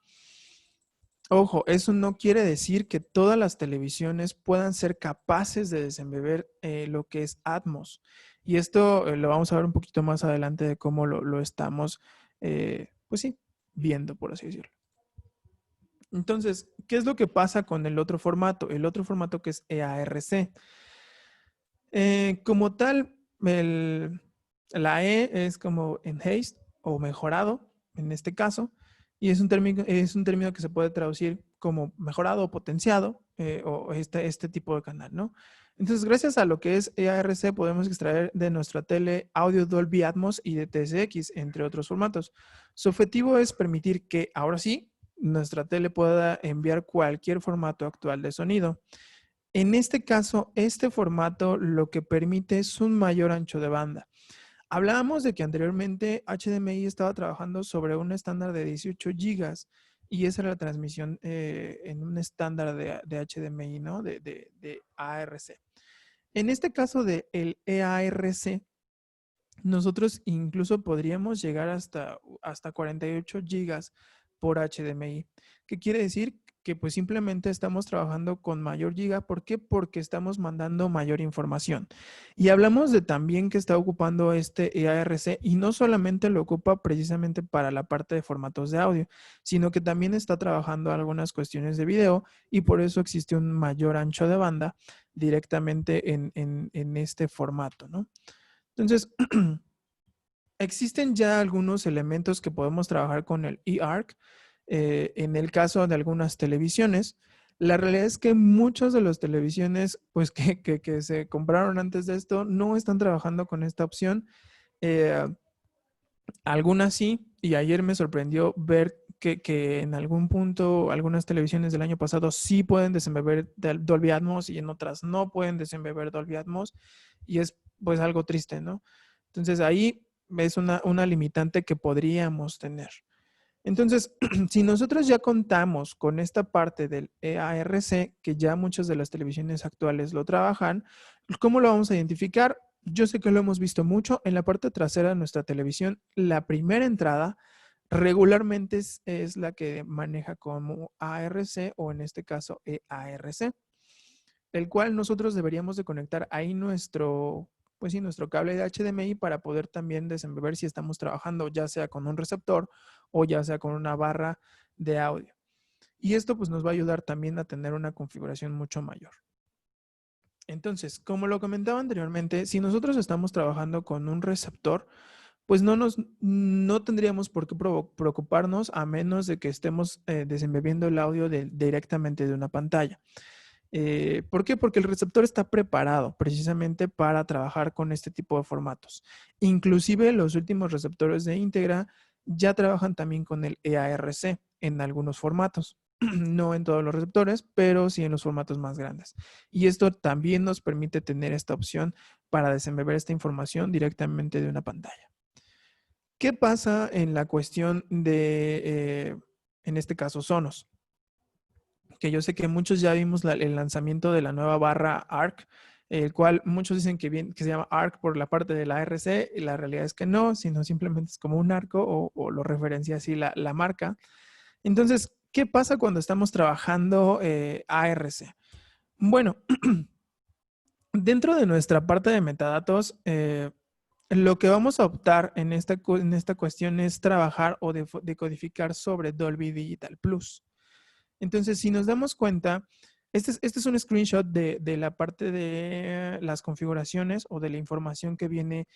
S1: Ojo, eso no quiere decir que todas las televisiones puedan ser capaces de desembeber lo que es Atmos. Y esto lo vamos a ver un poquito más adelante de cómo lo estamos, pues sí, viendo, por así decirlo. Entonces, ¿qué es lo que pasa con el otro formato? El otro formato que es EARC. Como tal, la E es como enhanced o mejorado en este caso, y es un término que se puede traducir como mejorado o potenciado, o este tipo de canal, ¿no? Entonces, gracias a lo que es EARC, podemos extraer de nuestra tele audio Dolby Atmos y de TSX, entre otros formatos. Su objetivo es permitir que, ahora sí, nuestra tele pueda enviar cualquier formato actual de sonido. En este caso, este formato lo que permite es un mayor ancho de banda. Hablábamos de que anteriormente HDMI estaba trabajando sobre un estándar de 18 gigas y esa era la transmisión en un estándar de HDMI, ¿no? De ARC. En este caso del EARC, nosotros incluso podríamos llegar hasta 48 gigas por HDMI. ¿Qué quiere decir? Que pues simplemente estamos trabajando con mayor giga. ¿Por qué? Porque estamos mandando mayor información. Y hablamos de también que está ocupando este EARC y no solamente lo ocupa precisamente para la parte de formatos de audio, sino que también está trabajando algunas cuestiones de video y por eso existe un mayor ancho de banda directamente en este formato, ¿no? Entonces, existen ya algunos elementos que podemos trabajar con el eARC. En el caso de algunas televisiones, la realidad es que muchas de las televisiones pues, que se compraron antes de esto no están trabajando con esta opción. Eh, Algunas sí, y ayer me sorprendió ver que en algún punto algunas televisiones del año pasado sí pueden desembeber Dolby Atmos y en otras no pueden desembeber Dolby Atmos y es pues algo triste, ¿no? Entonces ahí es una limitante que podríamos tener. Entonces, si nosotros ya contamos con esta parte del EARC, que ya muchas de las televisiones actuales lo trabajan, ¿cómo lo vamos a identificar? Yo sé que lo hemos visto mucho en la parte trasera de nuestra televisión. La primera entrada regularmente es la que maneja como ARC o en este caso EARC, el cual nosotros deberíamos de conectar ahí pues sí, nuestro cable de HDMI para poder también desenvolver si estamos trabajando ya sea con un receptor o ya sea con una barra de audio. Y esto pues nos va a ayudar también a tener una configuración mucho mayor. Entonces, como lo comentaba anteriormente, si nosotros estamos trabajando con un receptor, pues no tendríamos por qué preocuparnos a menos de que estemos desembebiendo el audio directamente de una pantalla. ¿Por qué? Porque el receptor está preparado precisamente para trabajar con este tipo de formatos. Inclusive los últimos receptores de Integra ya trabajan también con el EARC en algunos formatos. No en todos los receptores, pero sí en los formatos más grandes. Y esto también nos permite tener esta opción para desenvolver esta información directamente de una pantalla. ¿Qué pasa en la cuestión en este caso, Sonos? Que yo sé que muchos ya vimos el lanzamiento de la nueva barra ARC, el cual muchos dicen que se llama ARC por la parte de la ARC, y la realidad es que no, sino simplemente es como un arco o lo referencia así la marca. Entonces, ¿qué pasa cuando estamos trabajando ARC? Bueno, dentro de nuestra parte de metadatos, lo que vamos a optar en esta cuestión es trabajar o decodificar sobre Dolby Digital Plus. Entonces, si nos damos cuenta, este es un screenshot de la parte de las configuraciones o de la información que viene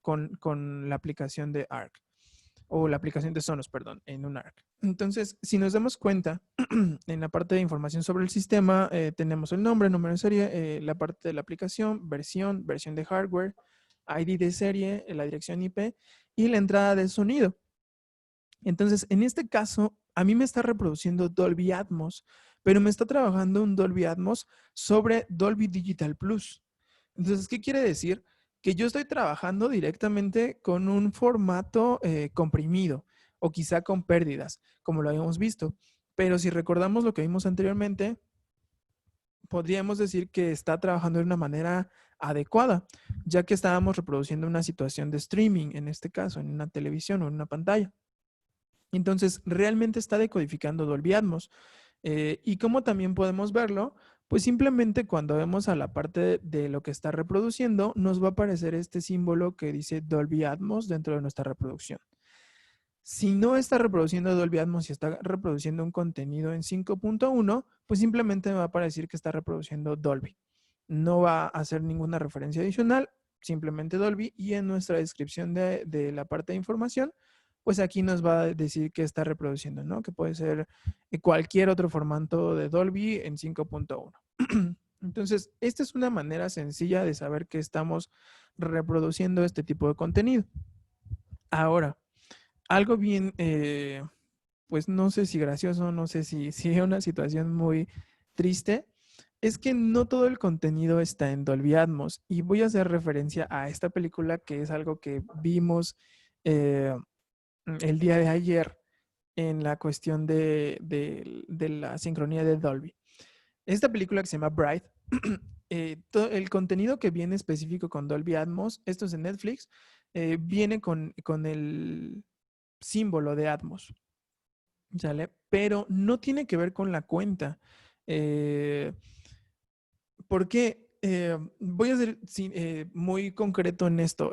S1: con la aplicación de ARC o la aplicación de Sonos, perdón, en un ARC. Entonces, si nos damos cuenta, en la parte de información sobre el sistema, tenemos el nombre, número de serie, la parte de la aplicación, versión de hardware, ID de serie, la dirección IP y la entrada de sonido. Entonces, en este caso, a mí me está reproduciendo Dolby Atmos, pero me está trabajando un Dolby Atmos sobre Dolby Digital Plus. Entonces, ¿qué quiere decir? Que yo estoy trabajando directamente con un formato comprimido o quizá con pérdidas, como lo habíamos visto. Pero si recordamos lo que vimos anteriormente, podríamos decir que está trabajando de una manera adecuada, ya que estábamos reproduciendo una situación de streaming, en este caso, en una televisión o en una pantalla. Entonces, realmente está decodificando Dolby Atmos. Y como también podemos verlo, pues simplemente cuando vemos a la parte de lo que está reproduciendo, nos va a aparecer este símbolo que dice Dolby Atmos dentro de nuestra reproducción. Si no está reproduciendo Dolby Atmos y está reproduciendo un contenido en 5.1, pues simplemente me va a aparecer que está reproduciendo Dolby. No va a hacer ninguna referencia adicional, simplemente Dolby. Y en nuestra descripción de la parte de información, pues aquí nos va a decir que está reproduciendo, ¿no? Que puede ser cualquier otro formato de Dolby en 5.1. Entonces, esta es una manera sencilla de saber que estamos reproduciendo este tipo de contenido. Ahora, algo bien, pues no sé si gracioso, no sé si es una situación muy triste, es que no todo el contenido está en Dolby Atmos. Y voy a hacer referencia a esta película que es algo que vimos eh, el día de ayer en la cuestión de la sincronía de Dolby. Esta película que se llama Bright, el contenido que viene específico con Dolby Atmos, esto es en Netflix, viene con el símbolo de Atmos, ¿sale? Pero no tiene que ver con la cuenta. Porque voy a ser muy concreto en esto.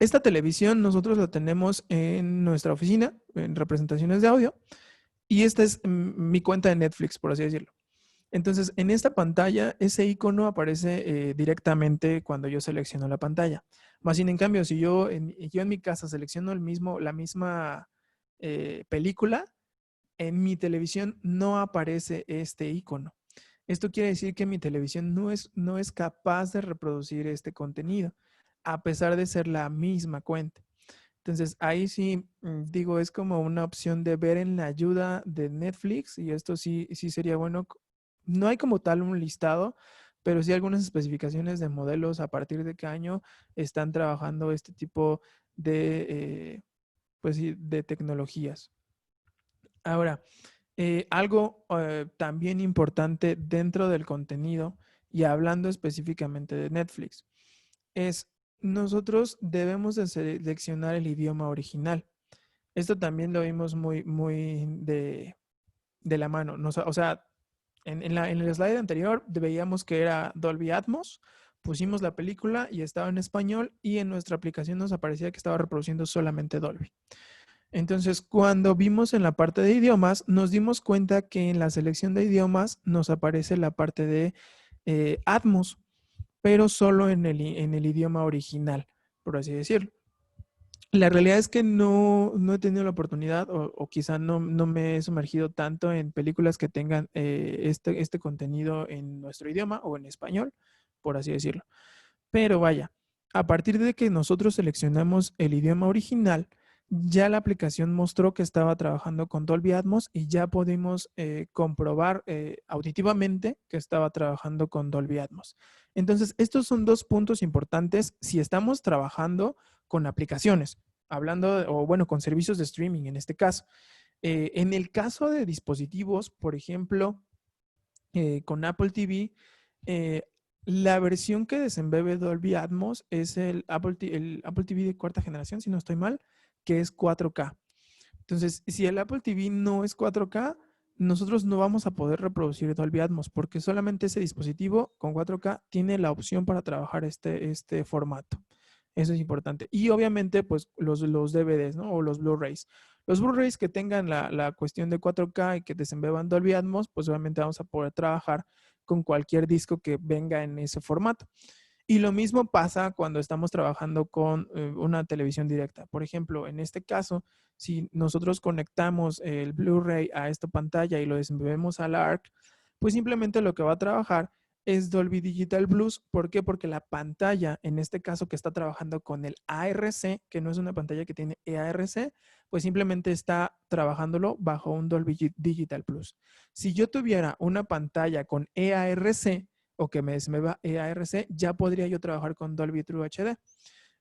S1: Esta televisión nosotros la tenemos en nuestra oficina, en representaciones de audio, y esta es mi cuenta de Netflix, por así decirlo. Entonces, en esta pantalla, ese icono aparece directamente cuando yo selecciono la pantalla. Más sin en cambio, si yo en mi casa selecciono la misma película, en mi televisión no aparece este icono. Esto quiere decir que mi televisión no es capaz de reproducir este contenido, a pesar de ser la misma cuenta. Entonces, ahí sí, digo, es como una opción de ver en la ayuda de Netflix, y esto sí sería bueno. No hay como tal un listado, pero sí algunas especificaciones de modelos a partir de qué año están trabajando este tipo pues, de tecnologías. Ahora, algo también importante dentro del contenido, y hablando específicamente de Netflix, es nosotros debemos de seleccionar el idioma original. Esto también lo vimos muy de la mano. O sea, en el slide anterior veíamos que era Dolby Atmos, pusimos la película y estaba en español, y en nuestra aplicación nos aparecía que estaba reproduciendo solamente Dolby. Entonces, cuando vimos en la parte de idiomas, nos dimos cuenta que en la selección de idiomas nos aparece la parte de Atmos, pero solo en el idioma original, por así decirlo. La realidad es que no he tenido la oportunidad, o quizá no me he sumergido tanto en películas que tengan este contenido en nuestro idioma o en español, por así decirlo. Pero vaya, a partir de que nosotros seleccionamos el idioma original, ya la aplicación mostró que estaba trabajando con Dolby Atmos, y ya pudimos comprobar auditivamente que estaba trabajando con Dolby Atmos. Entonces, estos son dos puntos importantes si estamos trabajando con aplicaciones, hablando, o bueno, con servicios de streaming en este caso. En el caso de dispositivos, por ejemplo, con Apple TV, eh, la versión que desenvuelve Dolby Atmos es el Apple TV de cuarta generación, si no estoy mal, que es 4K. Entonces, si el Apple TV no es 4K, nosotros no vamos a poder reproducir Dolby Atmos, porque solamente ese dispositivo con 4K tiene la opción para trabajar este formato. Eso es importante. Y obviamente, pues los DVDs, ¿no? O los Blu-rays. Los Blu-rays que tengan la cuestión de 4K y que desembeban Dolby Atmos, pues obviamente vamos a poder trabajar con cualquier disco que venga en ese formato. Y lo mismo pasa cuando estamos trabajando con una televisión directa. Por ejemplo, en este caso, si nosotros conectamos el Blu-ray a esta pantalla y lo desenvolvemos al ARC, pues simplemente lo que va a trabajar es Dolby Digital Blues. ¿Por qué? Porque la pantalla, en este caso que está trabajando con el ARC, que no es una pantalla que tiene EARC, pues simplemente está trabajándolo bajo un Dolby Digital Plus. Si yo tuviera una pantalla con EARC, o que me desmueva EARC, ya podría yo trabajar con Dolby True HD.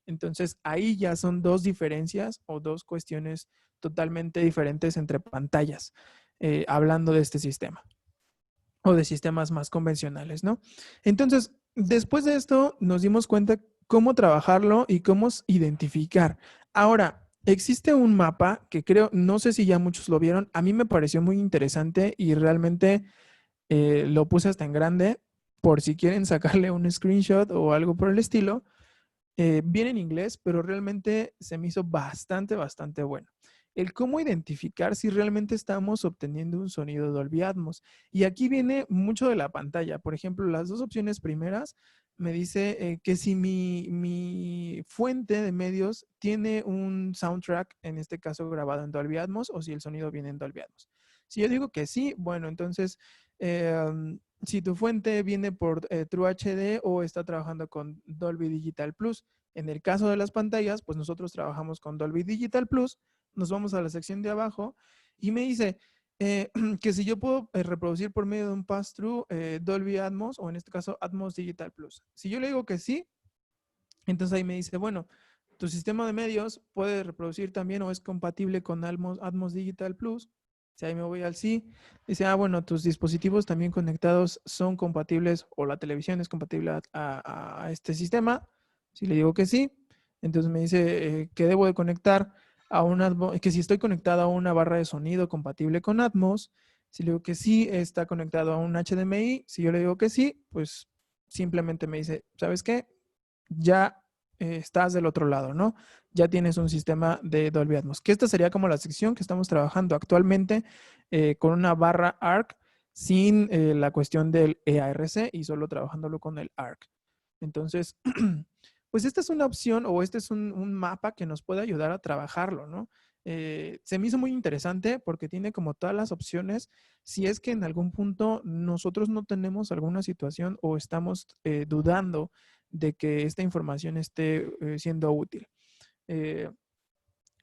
S1: Entonces, ahí ya son dos diferencias o dos cuestiones totalmente diferentes entre pantallas. hablando de este sistema o de sistemas más convencionales, ¿no? Entonces, después de esto, nos dimos cuenta cómo trabajarlo y cómo identificar. Ahora, existe un mapa que creo, no sé si ya muchos lo vieron, a mí me pareció muy interesante y realmente lo puse hasta en grande por si quieren sacarle un screenshot o algo por el estilo. Viene en inglés, pero realmente se me hizo bastante, bastante bueno. El cómo identificar si realmente estamos obteniendo un sonido Dolby Atmos. Y aquí viene mucho de la pantalla. Por ejemplo, las dos opciones primeras me dice que si mi fuente de medios tiene un soundtrack, en este caso grabado en Dolby Atmos, o si el sonido viene en Dolby Atmos. Si yo digo que sí, bueno, entonces si tu fuente viene por True HD o está trabajando con Dolby Digital Plus. En el caso de las pantallas, pues nosotros trabajamos con Dolby Digital Plus. Nos vamos a la sección de abajo y me dice que si yo puedo reproducir por medio de un pass-through Dolby Atmos o en este caso Atmos Digital Plus. Si yo le digo que sí, entonces ahí me dice, bueno, tu sistema de medios puede reproducir también o es compatible con Atmos Digital Plus. Si ahí me voy al sí, dice, bueno, tus dispositivos también conectados son compatibles o la televisión es compatible a este sistema. Si le digo que sí, entonces me dice que debo de conectar que si estoy conectado a una barra de sonido compatible con Atmos. Si le digo que sí, está conectado a un HDMI. Si yo le digo que sí, pues simplemente me dice, ¿sabes qué? Ya estás del otro lado, ¿no? Ya tienes un sistema de Dolby Atmos. Que esta sería como la sección que estamos trabajando actualmente con una barra ARC sin la cuestión del EARC y solo trabajándolo con el ARC. Entonces, pues esta es una opción o este es un mapa que nos puede ayudar a trabajarlo, ¿no? Se me hizo muy interesante porque tiene como todas las opciones. Si es que en algún punto nosotros no tenemos alguna situación o estamos dudando de que esta información esté siendo útil.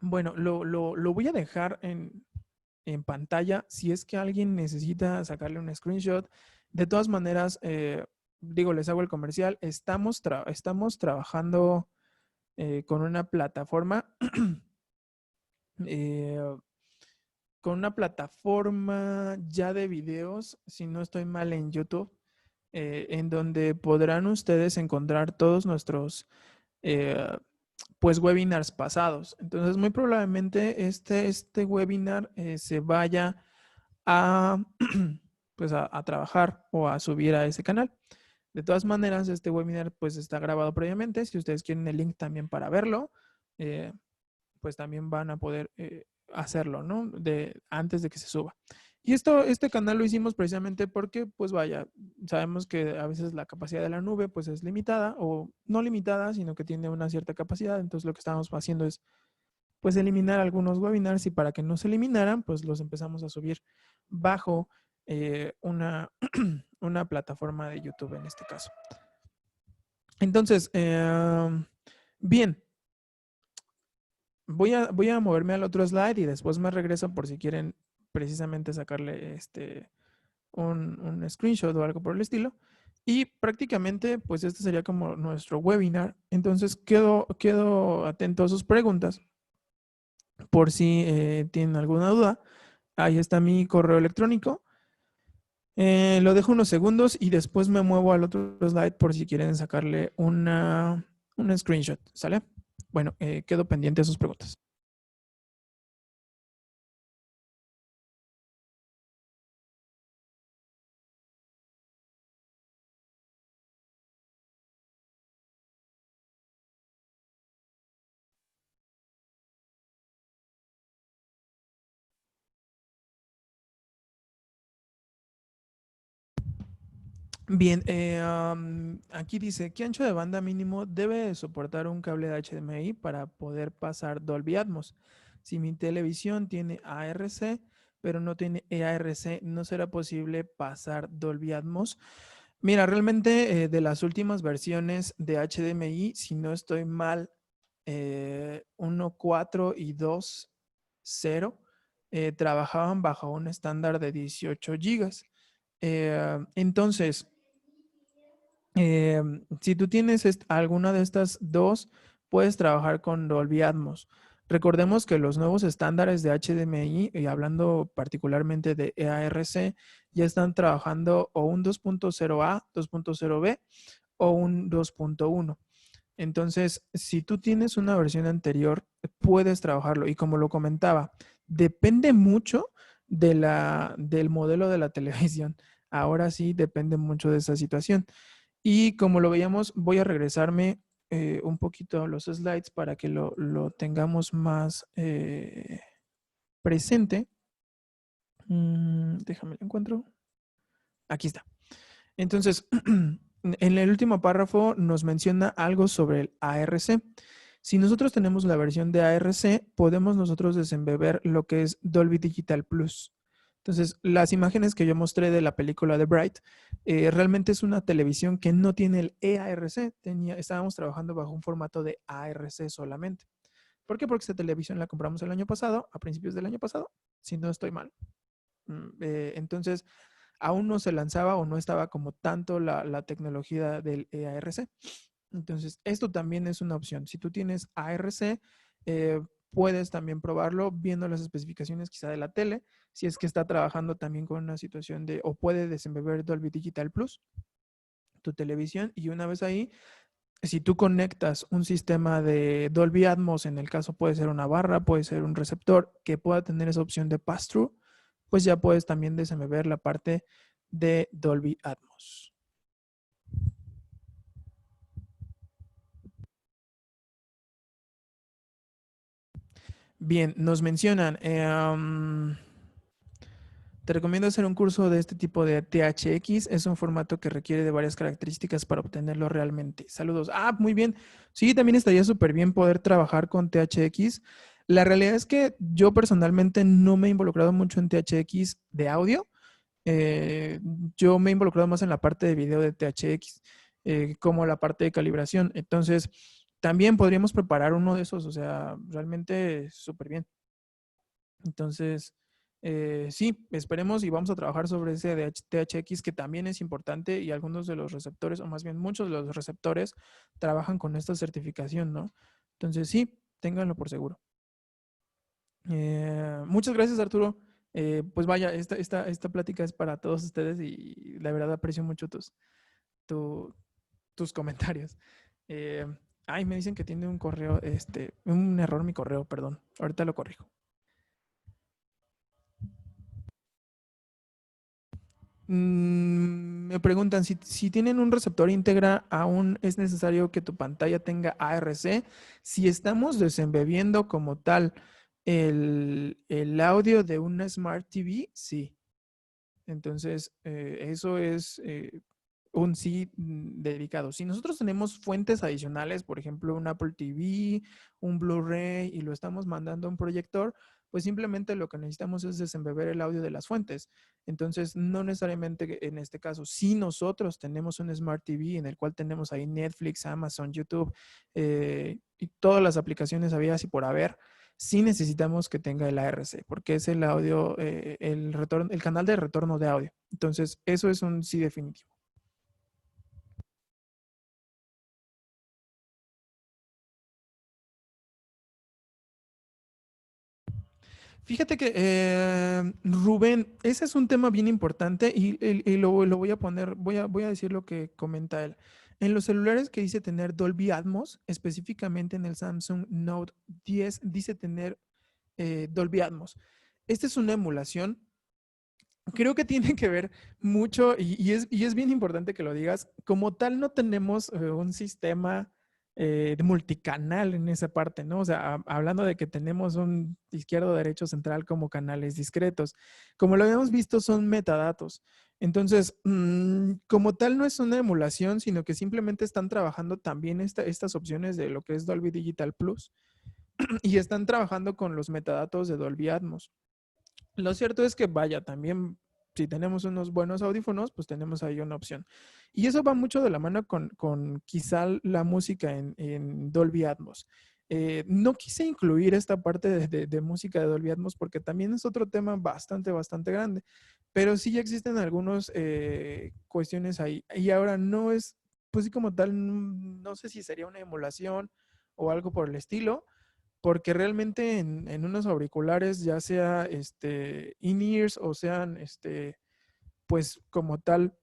S1: Bueno, lo voy a dejar en pantalla si es que alguien necesita sacarle un screenshot. De todas maneras, digo, les hago el comercial. Estamos trabajando con una plataforma, eh, con una plataforma ya de videos, si no estoy mal, en YouTube, en donde podrán ustedes encontrar todos nuestros pues webinars pasados. Entonces, muy probablemente este webinar se vaya a, pues a trabajar o a subir a ese canal. De todas maneras, este webinar pues está grabado previamente. Si ustedes quieren el link también para verlo, pues también van a poder hacerlo, ¿no? Antes de que se suba. Y este canal lo hicimos precisamente porque, pues vaya, sabemos que a veces la capacidad de la nube pues es limitada o no limitada, sino que tiene una cierta capacidad. Entonces lo que estamos haciendo es pues eliminar algunos webinars y para que no se eliminaran, pues los empezamos a subir bajo una plataforma de YouTube en este caso. Entonces, bien, voy a moverme al otro slide y después me regreso por si quieren precisamente sacarle un screenshot o algo por el estilo. Y prácticamente, pues este sería como nuestro webinar. Entonces, quedo atento a sus preguntas por si tienen alguna duda. Ahí está mi correo electrónico. Lo dejo unos segundos y después me muevo al otro slide por si quieren sacarle un screenshot. ¿Sale? Bueno, quedo pendiente de sus preguntas. Bien, aquí dice, ¿qué ancho de banda mínimo debe soportar un cable de HDMI para poder pasar Dolby Atmos? Si mi televisión tiene ARC, pero no tiene EARC, ¿no será posible pasar Dolby Atmos? Mira, realmente de las últimas versiones de HDMI, si no estoy mal, 1.4 y 2.0 trabajaban bajo un estándar de 18 gigas. Entonces, si tú tienes alguna de estas dos, puedes trabajar con Dolby Atmos. Recordemos que los nuevos estándares de HDMI, y hablando particularmente de EARC, ya están trabajando o un 2.0A, 2.0B o un 2.1. Entonces, si tú tienes una versión anterior, puedes trabajarlo. Y como lo comentaba, depende mucho del modelo de la televisión. Ahora sí, depende mucho de esa situación. Y como lo veíamos, voy a regresarme un poquito a los slides para que lo tengamos más presente. Déjame lo encuentro. Aquí está. Entonces, en el último párrafo nos menciona algo sobre el ARC. Si nosotros tenemos la versión de ARC, podemos nosotros desembeber lo que es Dolby Digital Plus. Entonces, las imágenes que yo mostré de la película de Bright, realmente es una televisión que no tiene el EARC. Estábamos trabajando bajo un formato de ARC solamente. ¿Por qué? Porque esta televisión la compramos el año pasado, a principios del año pasado, si no estoy mal. Entonces, aún no se lanzaba o no estaba como tanto la tecnología del EARC. Entonces, esto también es una opción. Si tú tienes ARC, puedes también probarlo viendo las especificaciones quizá de la tele, si es que está trabajando también con una situación de, o puede desenvolver Dolby Digital Plus, tu televisión, y una vez ahí, si tú conectas un sistema de Dolby Atmos, en el caso puede ser una barra, puede ser un receptor que pueda tener esa opción de pass-through, pues ya puedes también desenvolver la parte de Dolby Atmos. Bien, nos mencionan, te recomiendo hacer un curso de este tipo de THX. Es un formato que requiere de varias características para obtenerlo realmente. Saludos. Ah, muy bien. Sí, también estaría súper bien poder trabajar con THX. La realidad es que yo personalmente no me he involucrado mucho en THX de audio. Eh, yo me he involucrado más en la parte de video de THX, como la parte de calibración. Entonces, también podríamos preparar uno de esos, o sea, realmente súper bien. Entonces, sí, esperemos y vamos a trabajar sobre ese THX que también es importante y algunos de los receptores, o más bien muchos de los receptores, trabajan con esta certificación, ¿no? Entonces, sí, ténganlo por seguro. Muchas gracias, Arturo. Pues vaya, esta plática es para todos ustedes y la verdad aprecio mucho tu- tus comentarios. Eh, Ay, me dicen que tiene un correo, un error mi correo, perdón. Ahorita lo corrijo. Me preguntan si tienen un receptor íntegra, aún es necesario que tu pantalla tenga ARC. Si estamos desembebiendo como tal el audio de una Smart TV, sí. Entonces, eso es un sí dedicado. Si nosotros tenemos fuentes adicionales, por ejemplo, un Apple TV, un Blu-ray, y lo estamos mandando a un proyector, pues simplemente lo que necesitamos es desembeber el audio de las fuentes. Entonces, no necesariamente en este caso, si nosotros tenemos un Smart TV en el cual tenemos ahí Netflix, Amazon, YouTube y todas las aplicaciones habidas y por haber, sí necesitamos que tenga el ARC, porque es el audio, el canal de retorno de audio. Entonces, eso es un sí definitivo. Fíjate que, Rubén, ese es un tema bien importante y lo voy a poner, voy a decir lo que comenta él. En los celulares que dice tener Dolby Atmos, específicamente en el Samsung Note 10, dice tener Dolby Atmos. Esta es una emulación. Creo que tiene que ver mucho y es bien importante que lo digas. Como tal, no tenemos un sistema de multicanal en esa parte, ¿no? O sea, hablando de que tenemos un izquierdo, derecho, central como canales discretos. Como lo habíamos visto, son metadatos. Entonces, como tal, no es una emulación, sino que simplemente están trabajando también estas opciones de lo que es Dolby Digital Plus y están trabajando con los metadatos de Dolby Atmos. Lo cierto es que, vaya, también si tenemos unos buenos audífonos, pues tenemos ahí una opción. Y eso va mucho de la mano con quizá la música en Dolby Atmos. No quise incluir esta parte de música de Dolby Atmos porque también es otro tema bastante, bastante grande. Pero sí ya existen algunas cuestiones ahí. Y ahora no es, pues sí como tal, no sé si sería una emulación o algo por el estilo, porque realmente en unos auriculares, ya sea in-ears o sean pues como tal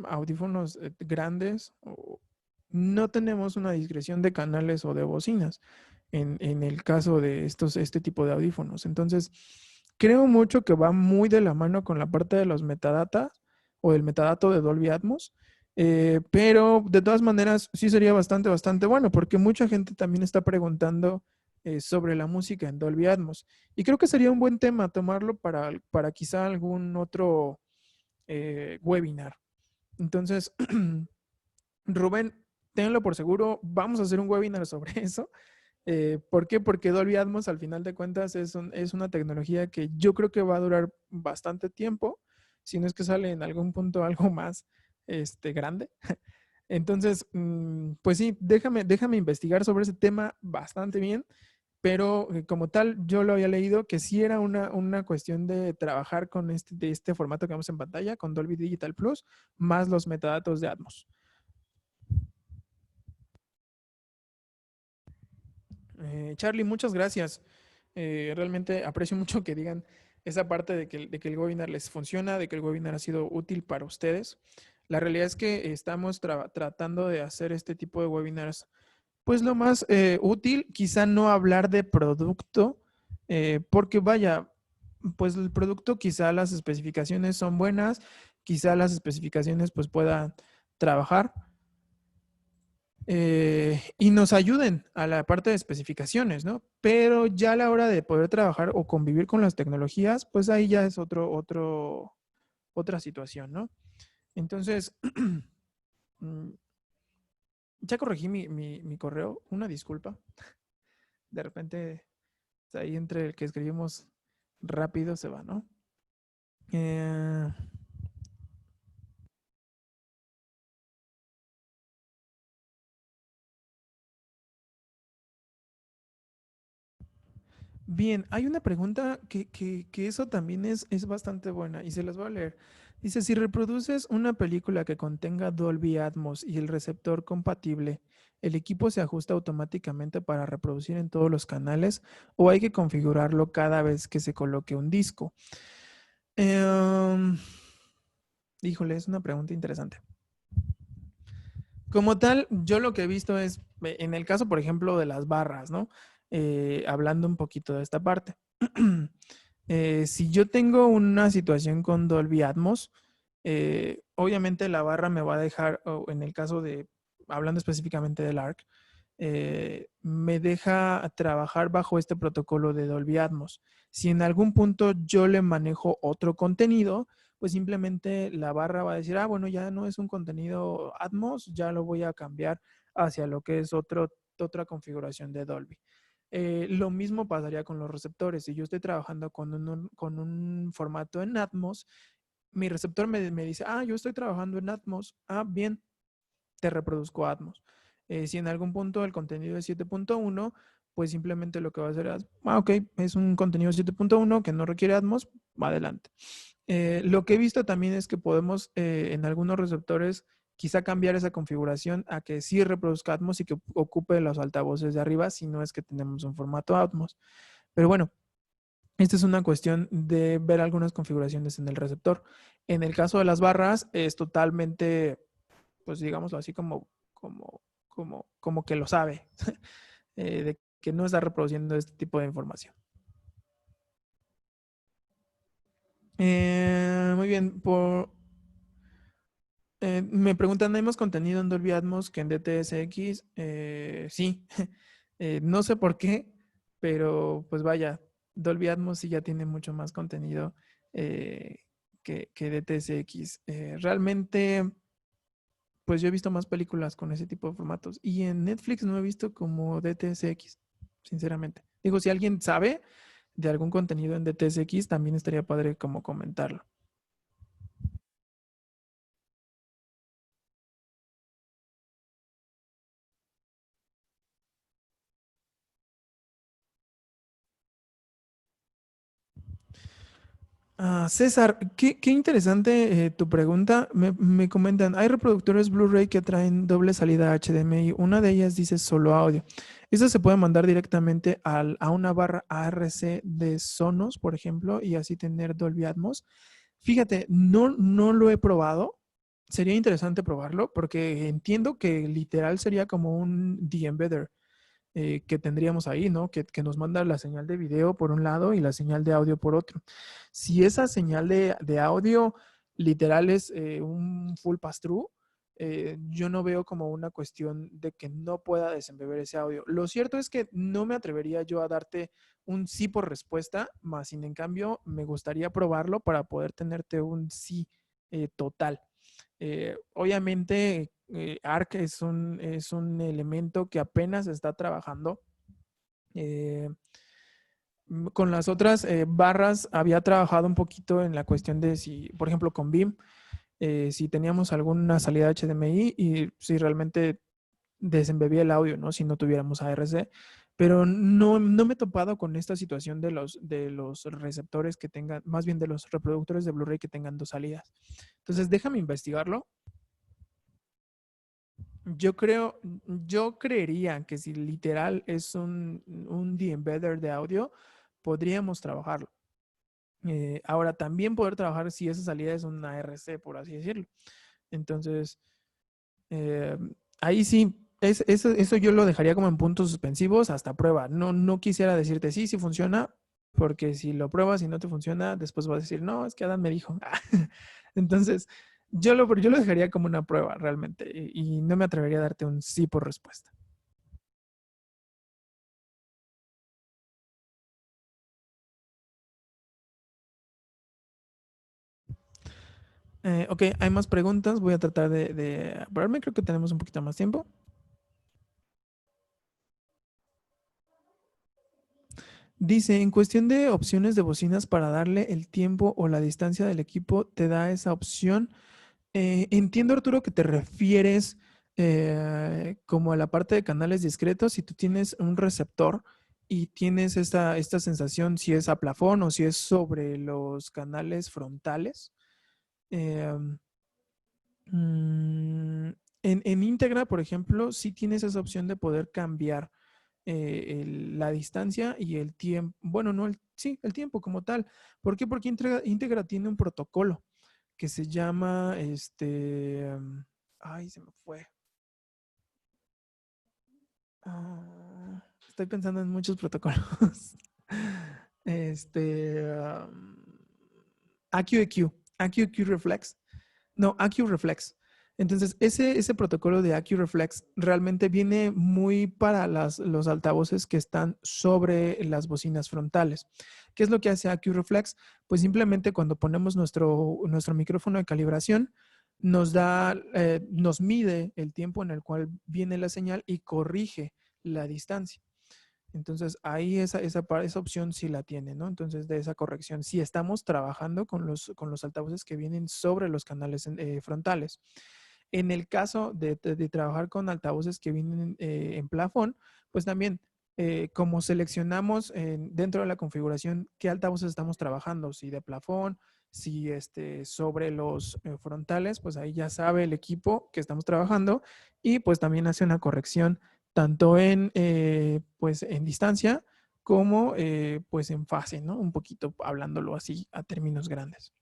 S1: audífonos grandes, no tenemos una discreción de canales o de bocinas en el caso de este tipo de audífonos. Entonces, creo mucho que va muy de la mano con la parte de los metadatas o del metadato de Dolby Atmos. Pero de todas maneras sí sería bastante bueno porque mucha gente también está preguntando sobre la música en Dolby Atmos y creo que sería un buen tema tomarlo para quizá algún otro webinar. Entonces, Rubén, tenlo por seguro, vamos a hacer un webinar sobre eso. ¿Por qué? Porque Dolby Atmos al final de cuentas es una tecnología que yo creo que va a durar bastante tiempo, si no es que sale en algún punto algo más grande. Entonces, pues sí, déjame investigar sobre ese tema bastante bien, pero como tal, yo lo había leído que sí era una cuestión de trabajar con de este formato que vemos en pantalla, con Dolby Digital Plus, más los metadatos de Atmos. Charlie, muchas gracias. Realmente aprecio mucho que digan esa parte de que el webinar les funciona, de que el webinar ha sido útil para ustedes. La realidad es que estamos tratando de hacer este tipo de webinars, pues lo más útil, quizá no hablar de producto, porque vaya, pues el producto quizá las especificaciones son buenas, quizá las especificaciones pues puedan trabajar, y nos ayuden a la parte de especificaciones, ¿no? Pero ya a la hora de poder trabajar o convivir con las tecnologías, pues ahí ya es otra situación, ¿no? Entonces, mm, ya corregí mi correo, una disculpa. De repente, ahí entre el que escribimos rápido se va, ¿no? Eh, Bien, hay una pregunta que eso también es bastante buena y se las voy a leer. Dice, si reproduces una película que contenga Dolby Atmos y el receptor compatible, ¿el equipo se ajusta automáticamente para reproducir en todos los canales o hay que configurarlo cada vez que se coloque un disco? Em, híjole, es una pregunta interesante. Como tal, yo lo que he visto es, en el caso, por ejemplo, de las barras, ¿no? Hablando un poquito de esta parte. Si yo tengo una situación con Dolby Atmos, obviamente la barra me va a dejar, o en el caso de, hablando específicamente del ARC, me deja trabajar bajo este protocolo de Dolby Atmos. Si en algún punto yo le manejo otro contenido, pues simplemente la barra va a decir, ah, bueno, ya no es un contenido Atmos, ya lo voy a cambiar hacia lo que es otra configuración de Dolby. Lo mismo pasaría con los receptores. Si yo estoy trabajando con un formato en Atmos, mi receptor me dice, ah, yo estoy trabajando en Atmos, ah, bien, te reproduzco Atmos. Si en algún punto el contenido es 7.1, pues simplemente lo que va a hacer es, ah, ok, es un contenido 7.1 que no requiere Atmos, va adelante. Lo que he visto también es que podemos en algunos receptores quizá cambiar esa configuración a que sí reproduzca Atmos y que ocupe los altavoces de arriba si no es que tenemos un formato Atmos. Pero bueno, esta es una cuestión de ver algunas configuraciones en el receptor. En el caso de las barras es totalmente, pues digámoslo así, como que lo sabe, de que no está reproduciendo este tipo de información. Muy bien, me preguntan, ¿hemos contenido en Dolby Atmos que en DTSX? Sí, no sé por qué, pero pues vaya, Dolby Atmos sí ya tiene mucho más contenido eh, que DTSX. Realmente, pues yo he visto más películas con ese tipo de formatos y en Netflix no he visto como DTSX, sinceramente. Digo, si alguien sabe de algún contenido en DTSX, también estaría padre como comentarlo. César, qué interesante tu pregunta. Me comentan, hay reproductores Blu-ray que traen doble salida HDMI. Una de ellas dice solo audio. Eso se puede mandar directamente a una barra ARC de Sonos, por ejemplo, y así tener Dolby Atmos. Fíjate, no lo he probado. Sería interesante probarlo porque entiendo que literal sería como un de-embedder que tendríamos ahí, ¿no? Que nos manda la señal de video por un lado y la señal de audio por otro. Si esa señal de audio literal es un full pass-through, yo no veo como una cuestión de que no pueda desembeber ese audio. Lo cierto es que no me atrevería yo a darte un sí por respuesta, más sin en cambio me gustaría probarlo para poder tenerte un sí total. Obviamente, ARC es un elemento que apenas se está trabajando. Eh, con las otras barras había trabajado un poquito en la cuestión de si, por ejemplo, con BIM, si teníamos alguna salida HDMI y si realmente desembebía el audio, ¿no? Si no tuviéramos ARC. Pero no me he topado con esta situación de los receptores que tengan, más bien de los reproductores de Blu-ray que tengan dos salidas. Entonces, déjame investigarlo. Yo creería que si literal es un de-embedder de audio, podríamos trabajarlo. Ahora, también poder trabajar si esa salida es una RC, por así decirlo. Entonces, eh, ahí sí, eso yo lo dejaría como en puntos suspensivos hasta prueba. No quisiera decirte sí, sí funciona, porque si lo pruebas y no te funciona, después vas a decir, no, es que Adam me dijo. Entonces, yo lo dejaría como una prueba realmente y no me atrevería a darte un sí por respuesta. Ok, hay más preguntas. Voy a tratar de apurarme. Creo que tenemos un poquito más tiempo. Dice, en cuestión de opciones de bocinas para darle el tiempo o la distancia del equipo, te da esa opción. Entiendo, Arturo, que te refieres como a la parte de canales discretos. Si tú tienes un receptor y tienes esta sensación, si es a plafón o si es sobre los canales frontales. eh, mm, en íntegra, por ejemplo, sí tienes esa opción de poder cambiar la distancia y el tiempo. Bueno, no, sí, el tiempo como tal. ¿Por qué? Porque íntegra tiene un protocolo que se llama, ay, se me fue. Estoy pensando en muchos protocolos. Este, AQEQ, AQEQ Reflex. No, AccuReflex. Entonces, ese protocolo de AccuReflex realmente viene muy para los altavoces que están sobre las bocinas frontales. ¿Qué es lo que hace AccuReflex? Pues simplemente cuando ponemos nuestro micrófono de calibración, nos mide el tiempo en el cual viene la señal y corrige la distancia. Entonces, ahí esa opción sí la tiene, ¿no? Entonces, de esa corrección, sí estamos trabajando con los altavoces que vienen sobre los canales frontales. En el caso de trabajar con altavoces que vienen en plafón, pues también, como seleccionamos dentro de la configuración qué altavoces estamos trabajando, si de plafón, si sobre los frontales, pues ahí ya sabe el equipo que estamos trabajando y pues también hace una corrección tanto pues en distancia como pues en fase, ¿no? Un poquito hablándolo así a términos grandes.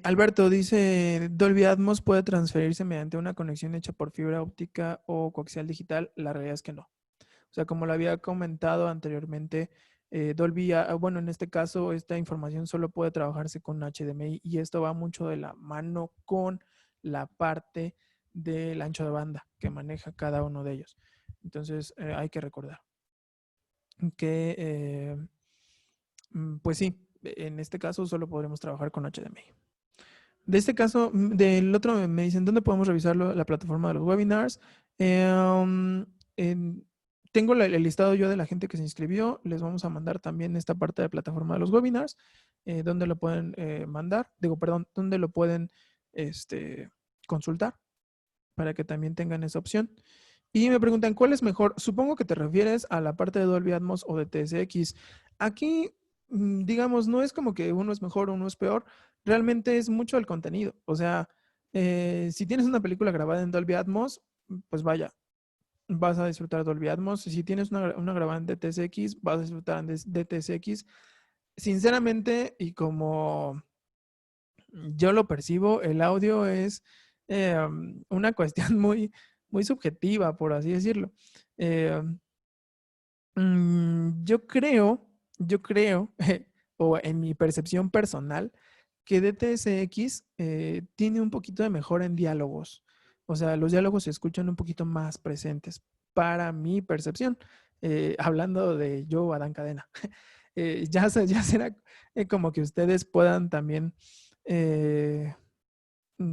S1: Alberto dice, Dolby Atmos puede transferirse mediante una conexión hecha por fibra óptica o coaxial digital. La realidad es que no. O sea, como lo había comentado anteriormente, Dolby, bueno, en este caso, esta información solo puede trabajarse con HDMI y esto va mucho de la mano con la parte del ancho de banda que maneja cada uno de ellos. Entonces, hay que recordar que, pues sí, en este caso solo podremos trabajar con HDMI. De este caso, del otro me dicen, ¿dónde podemos revisarlo? La plataforma de los webinars. En, tengo el listado yo de la gente que se inscribió. Les vamos a mandar también esta parte de plataforma de los webinars, donde lo pueden mandar, digo, perdón, donde lo pueden este, consultar para que también tengan esa opción. Y me preguntan, ¿cuál es mejor? Supongo que te refieres a la parte de Dolby Atmos o de TSX. Aquí, digamos, no es como que uno es mejor o uno es peor, realmente es mucho el contenido. O sea, si tienes una película grabada en Dolby Atmos, pues vaya, vas a disfrutar Dolby Atmos. Si tienes una grabada en DTSX, vas a disfrutar en DTSX. Sinceramente, y como yo lo percibo, el audio es una cuestión muy subjetiva, por así decirlo. Eh, yo creo, o en mi percepción personal, que DTSX tiene un poquito de mejora en diálogos. O sea, los diálogos se escuchan un poquito más presentes para mi percepción. Hablando de yo, Adán Cadena. Ya será como que ustedes puedan también eh,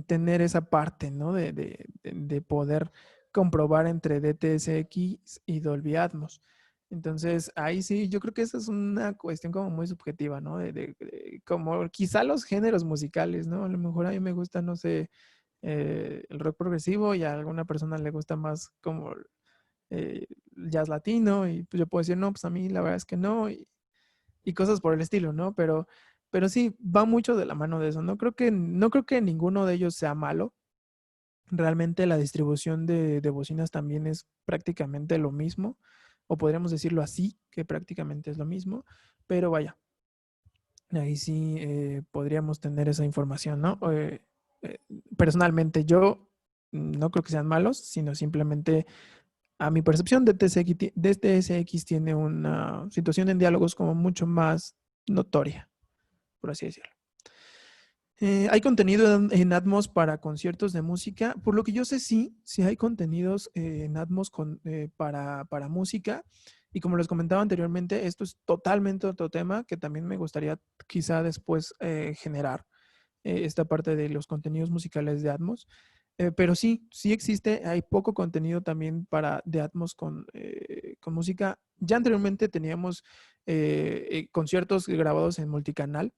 S1: tener esa parte, ¿no? De poder comprobar entre DTSX y Dolby Atmos. Entonces, ahí sí, yo creo que esa es una cuestión como muy subjetiva, ¿no? Como quizá los géneros musicales, ¿no? A lo mejor a mí me gusta, no sé, el rock progresivo y a alguna persona le gusta más como jazz latino y pues yo puedo decir, no, pues a mí la verdad es que no y cosas por el estilo, ¿no? Pero sí, va mucho de la mano de eso. No creo que ninguno de ellos sea malo. Realmente la distribución de bocinas también es prácticamente lo mismo, o podríamos decirlo así, que prácticamente es lo mismo, pero vaya, ahí sí podríamos tener esa información, ¿no? Eh, Personalmente yo no creo que sean malos, sino simplemente a mi percepción de TSX tiene una situación en diálogos como mucho más notoria, por así decirlo. ¿Hay contenido en Atmos para conciertos de música? Por lo que yo sé, sí hay contenidos en Atmos para música. Y como les comentaba anteriormente, esto es totalmente otro tema que también me gustaría quizá después generar esta parte de los contenidos musicales de Atmos. Pero sí existe, hay poco contenido también de Atmos con música. Ya anteriormente teníamos conciertos grabados en multicanal.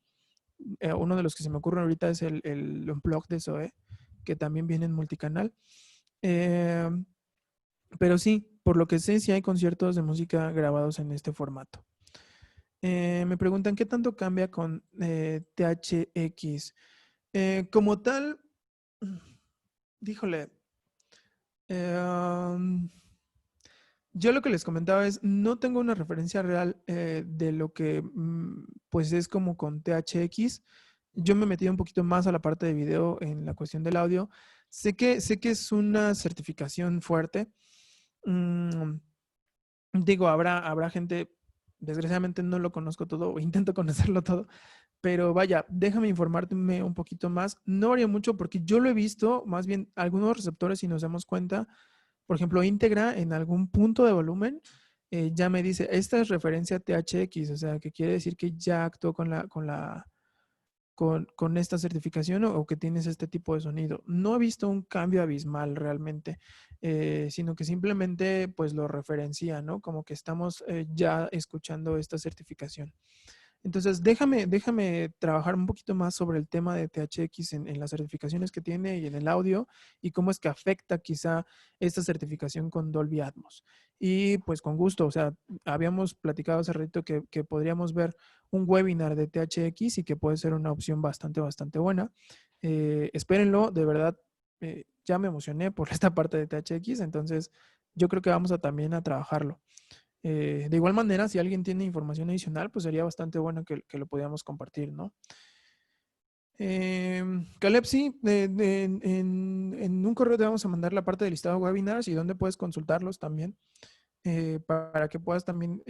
S1: Uno de los que se me ocurre ahorita es el Unplugged de Zoe, que también viene en multicanal. Eh, pero sí, por lo que sé, sí hay conciertos de música grabados en este formato. Me preguntan qué tanto cambia con THX. Como tal, díjole, um, yo lo que les comentaba es, no tengo una referencia real de lo que pues es como con THX. Yo me he metido un poquito más a la parte de video en la cuestión del audio. Sé que es una certificación fuerte. Mm, Digo, habrá gente, desgraciadamente no lo conozco todo, o intento conocerlo todo, pero vaya, déjame informarme un poquito más. No varía mucho porque yo lo he visto, más bien algunos receptores, si nos damos cuenta, por ejemplo, íntegra en algún punto de volumen, ya me dice, esta es referencia a THX, o sea, que quiere decir que ya actuó con esta certificación o que tienes este tipo de sonido. No he visto un cambio abismal realmente, sino que simplemente pues lo referencia, ¿no? Como que estamos ya escuchando esta certificación. Entonces, déjame trabajar un poquito más sobre el tema de THX en las certificaciones que tiene y en el audio y cómo es que afecta quizá esta certificación con Dolby Atmos. Y pues con gusto, o sea, habíamos platicado hace rato que podríamos ver un webinar de THX y que puede ser una opción bastante buena. Espérenlo, de verdad, ya me emocioné por esta parte de THX, entonces yo creo que vamos a también a trabajarlo. De igual manera, si alguien tiene información adicional, pues sería bastante bueno que lo pudiéramos compartir, ¿no? Caleb, sí, en un correo te vamos a mandar la parte del listado de webinars y dónde puedes consultarlos también, para que puedas también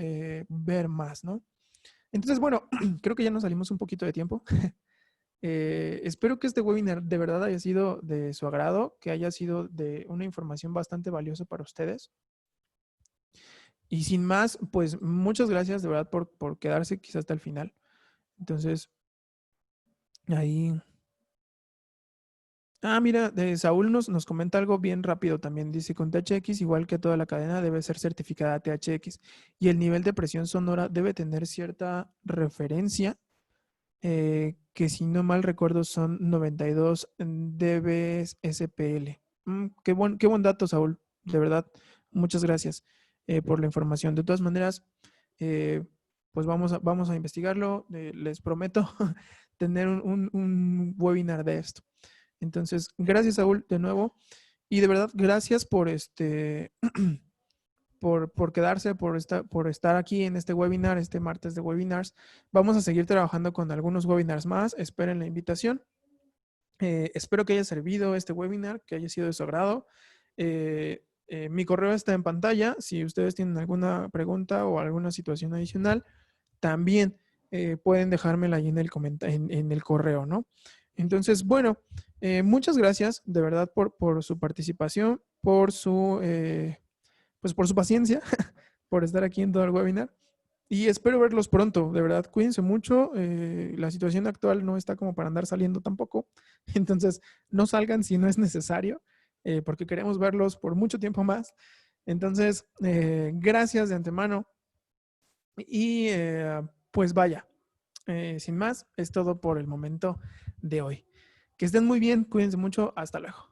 S1: ver más, ¿no? Entonces, bueno, creo que ya nos salimos un poquito de tiempo. Espero que este webinar de verdad haya sido de su agrado, que haya sido de una información bastante valiosa para ustedes. Y sin más, pues muchas gracias de verdad por quedarse quizás hasta el final. Entonces, ahí. Mira, Saúl nos comenta algo bien rápido también. Dice, con THX, igual que toda la cadena, debe ser certificada THX y el nivel de presión sonora debe tener cierta referencia, que si no mal recuerdo son 92 dB SPL. Qué buen dato, Saúl, de verdad. Muchas gracias por la información. De todas maneras, eh, pues vamos a investigarlo. Les prometo tener un webinar de esto. Entonces, gracias, Saúl, de nuevo. Y de verdad, gracias por por quedarse, por estar aquí en este webinar, este martes de webinars. Vamos a seguir trabajando con algunos webinars más. Esperen la invitación. Espero que haya servido este webinar, que haya sido de su agrado. Mi correo está en pantalla. Si ustedes tienen alguna pregunta o alguna situación adicional, también pueden dejármela ahí en en el correo, ¿no? Entonces, bueno, muchas gracias de verdad por su participación, pues por su paciencia, por estar aquí en todo el webinar. Y espero verlos pronto, de verdad, cuídense mucho. La situación actual no está como para andar saliendo tampoco. Entonces, no salgan si no es necesario, porque queremos verlos por mucho tiempo más. Entonces, gracias de antemano. Y pues vaya, sin más, es todo por el momento de hoy. Que estén muy bien, cuídense mucho, hasta luego.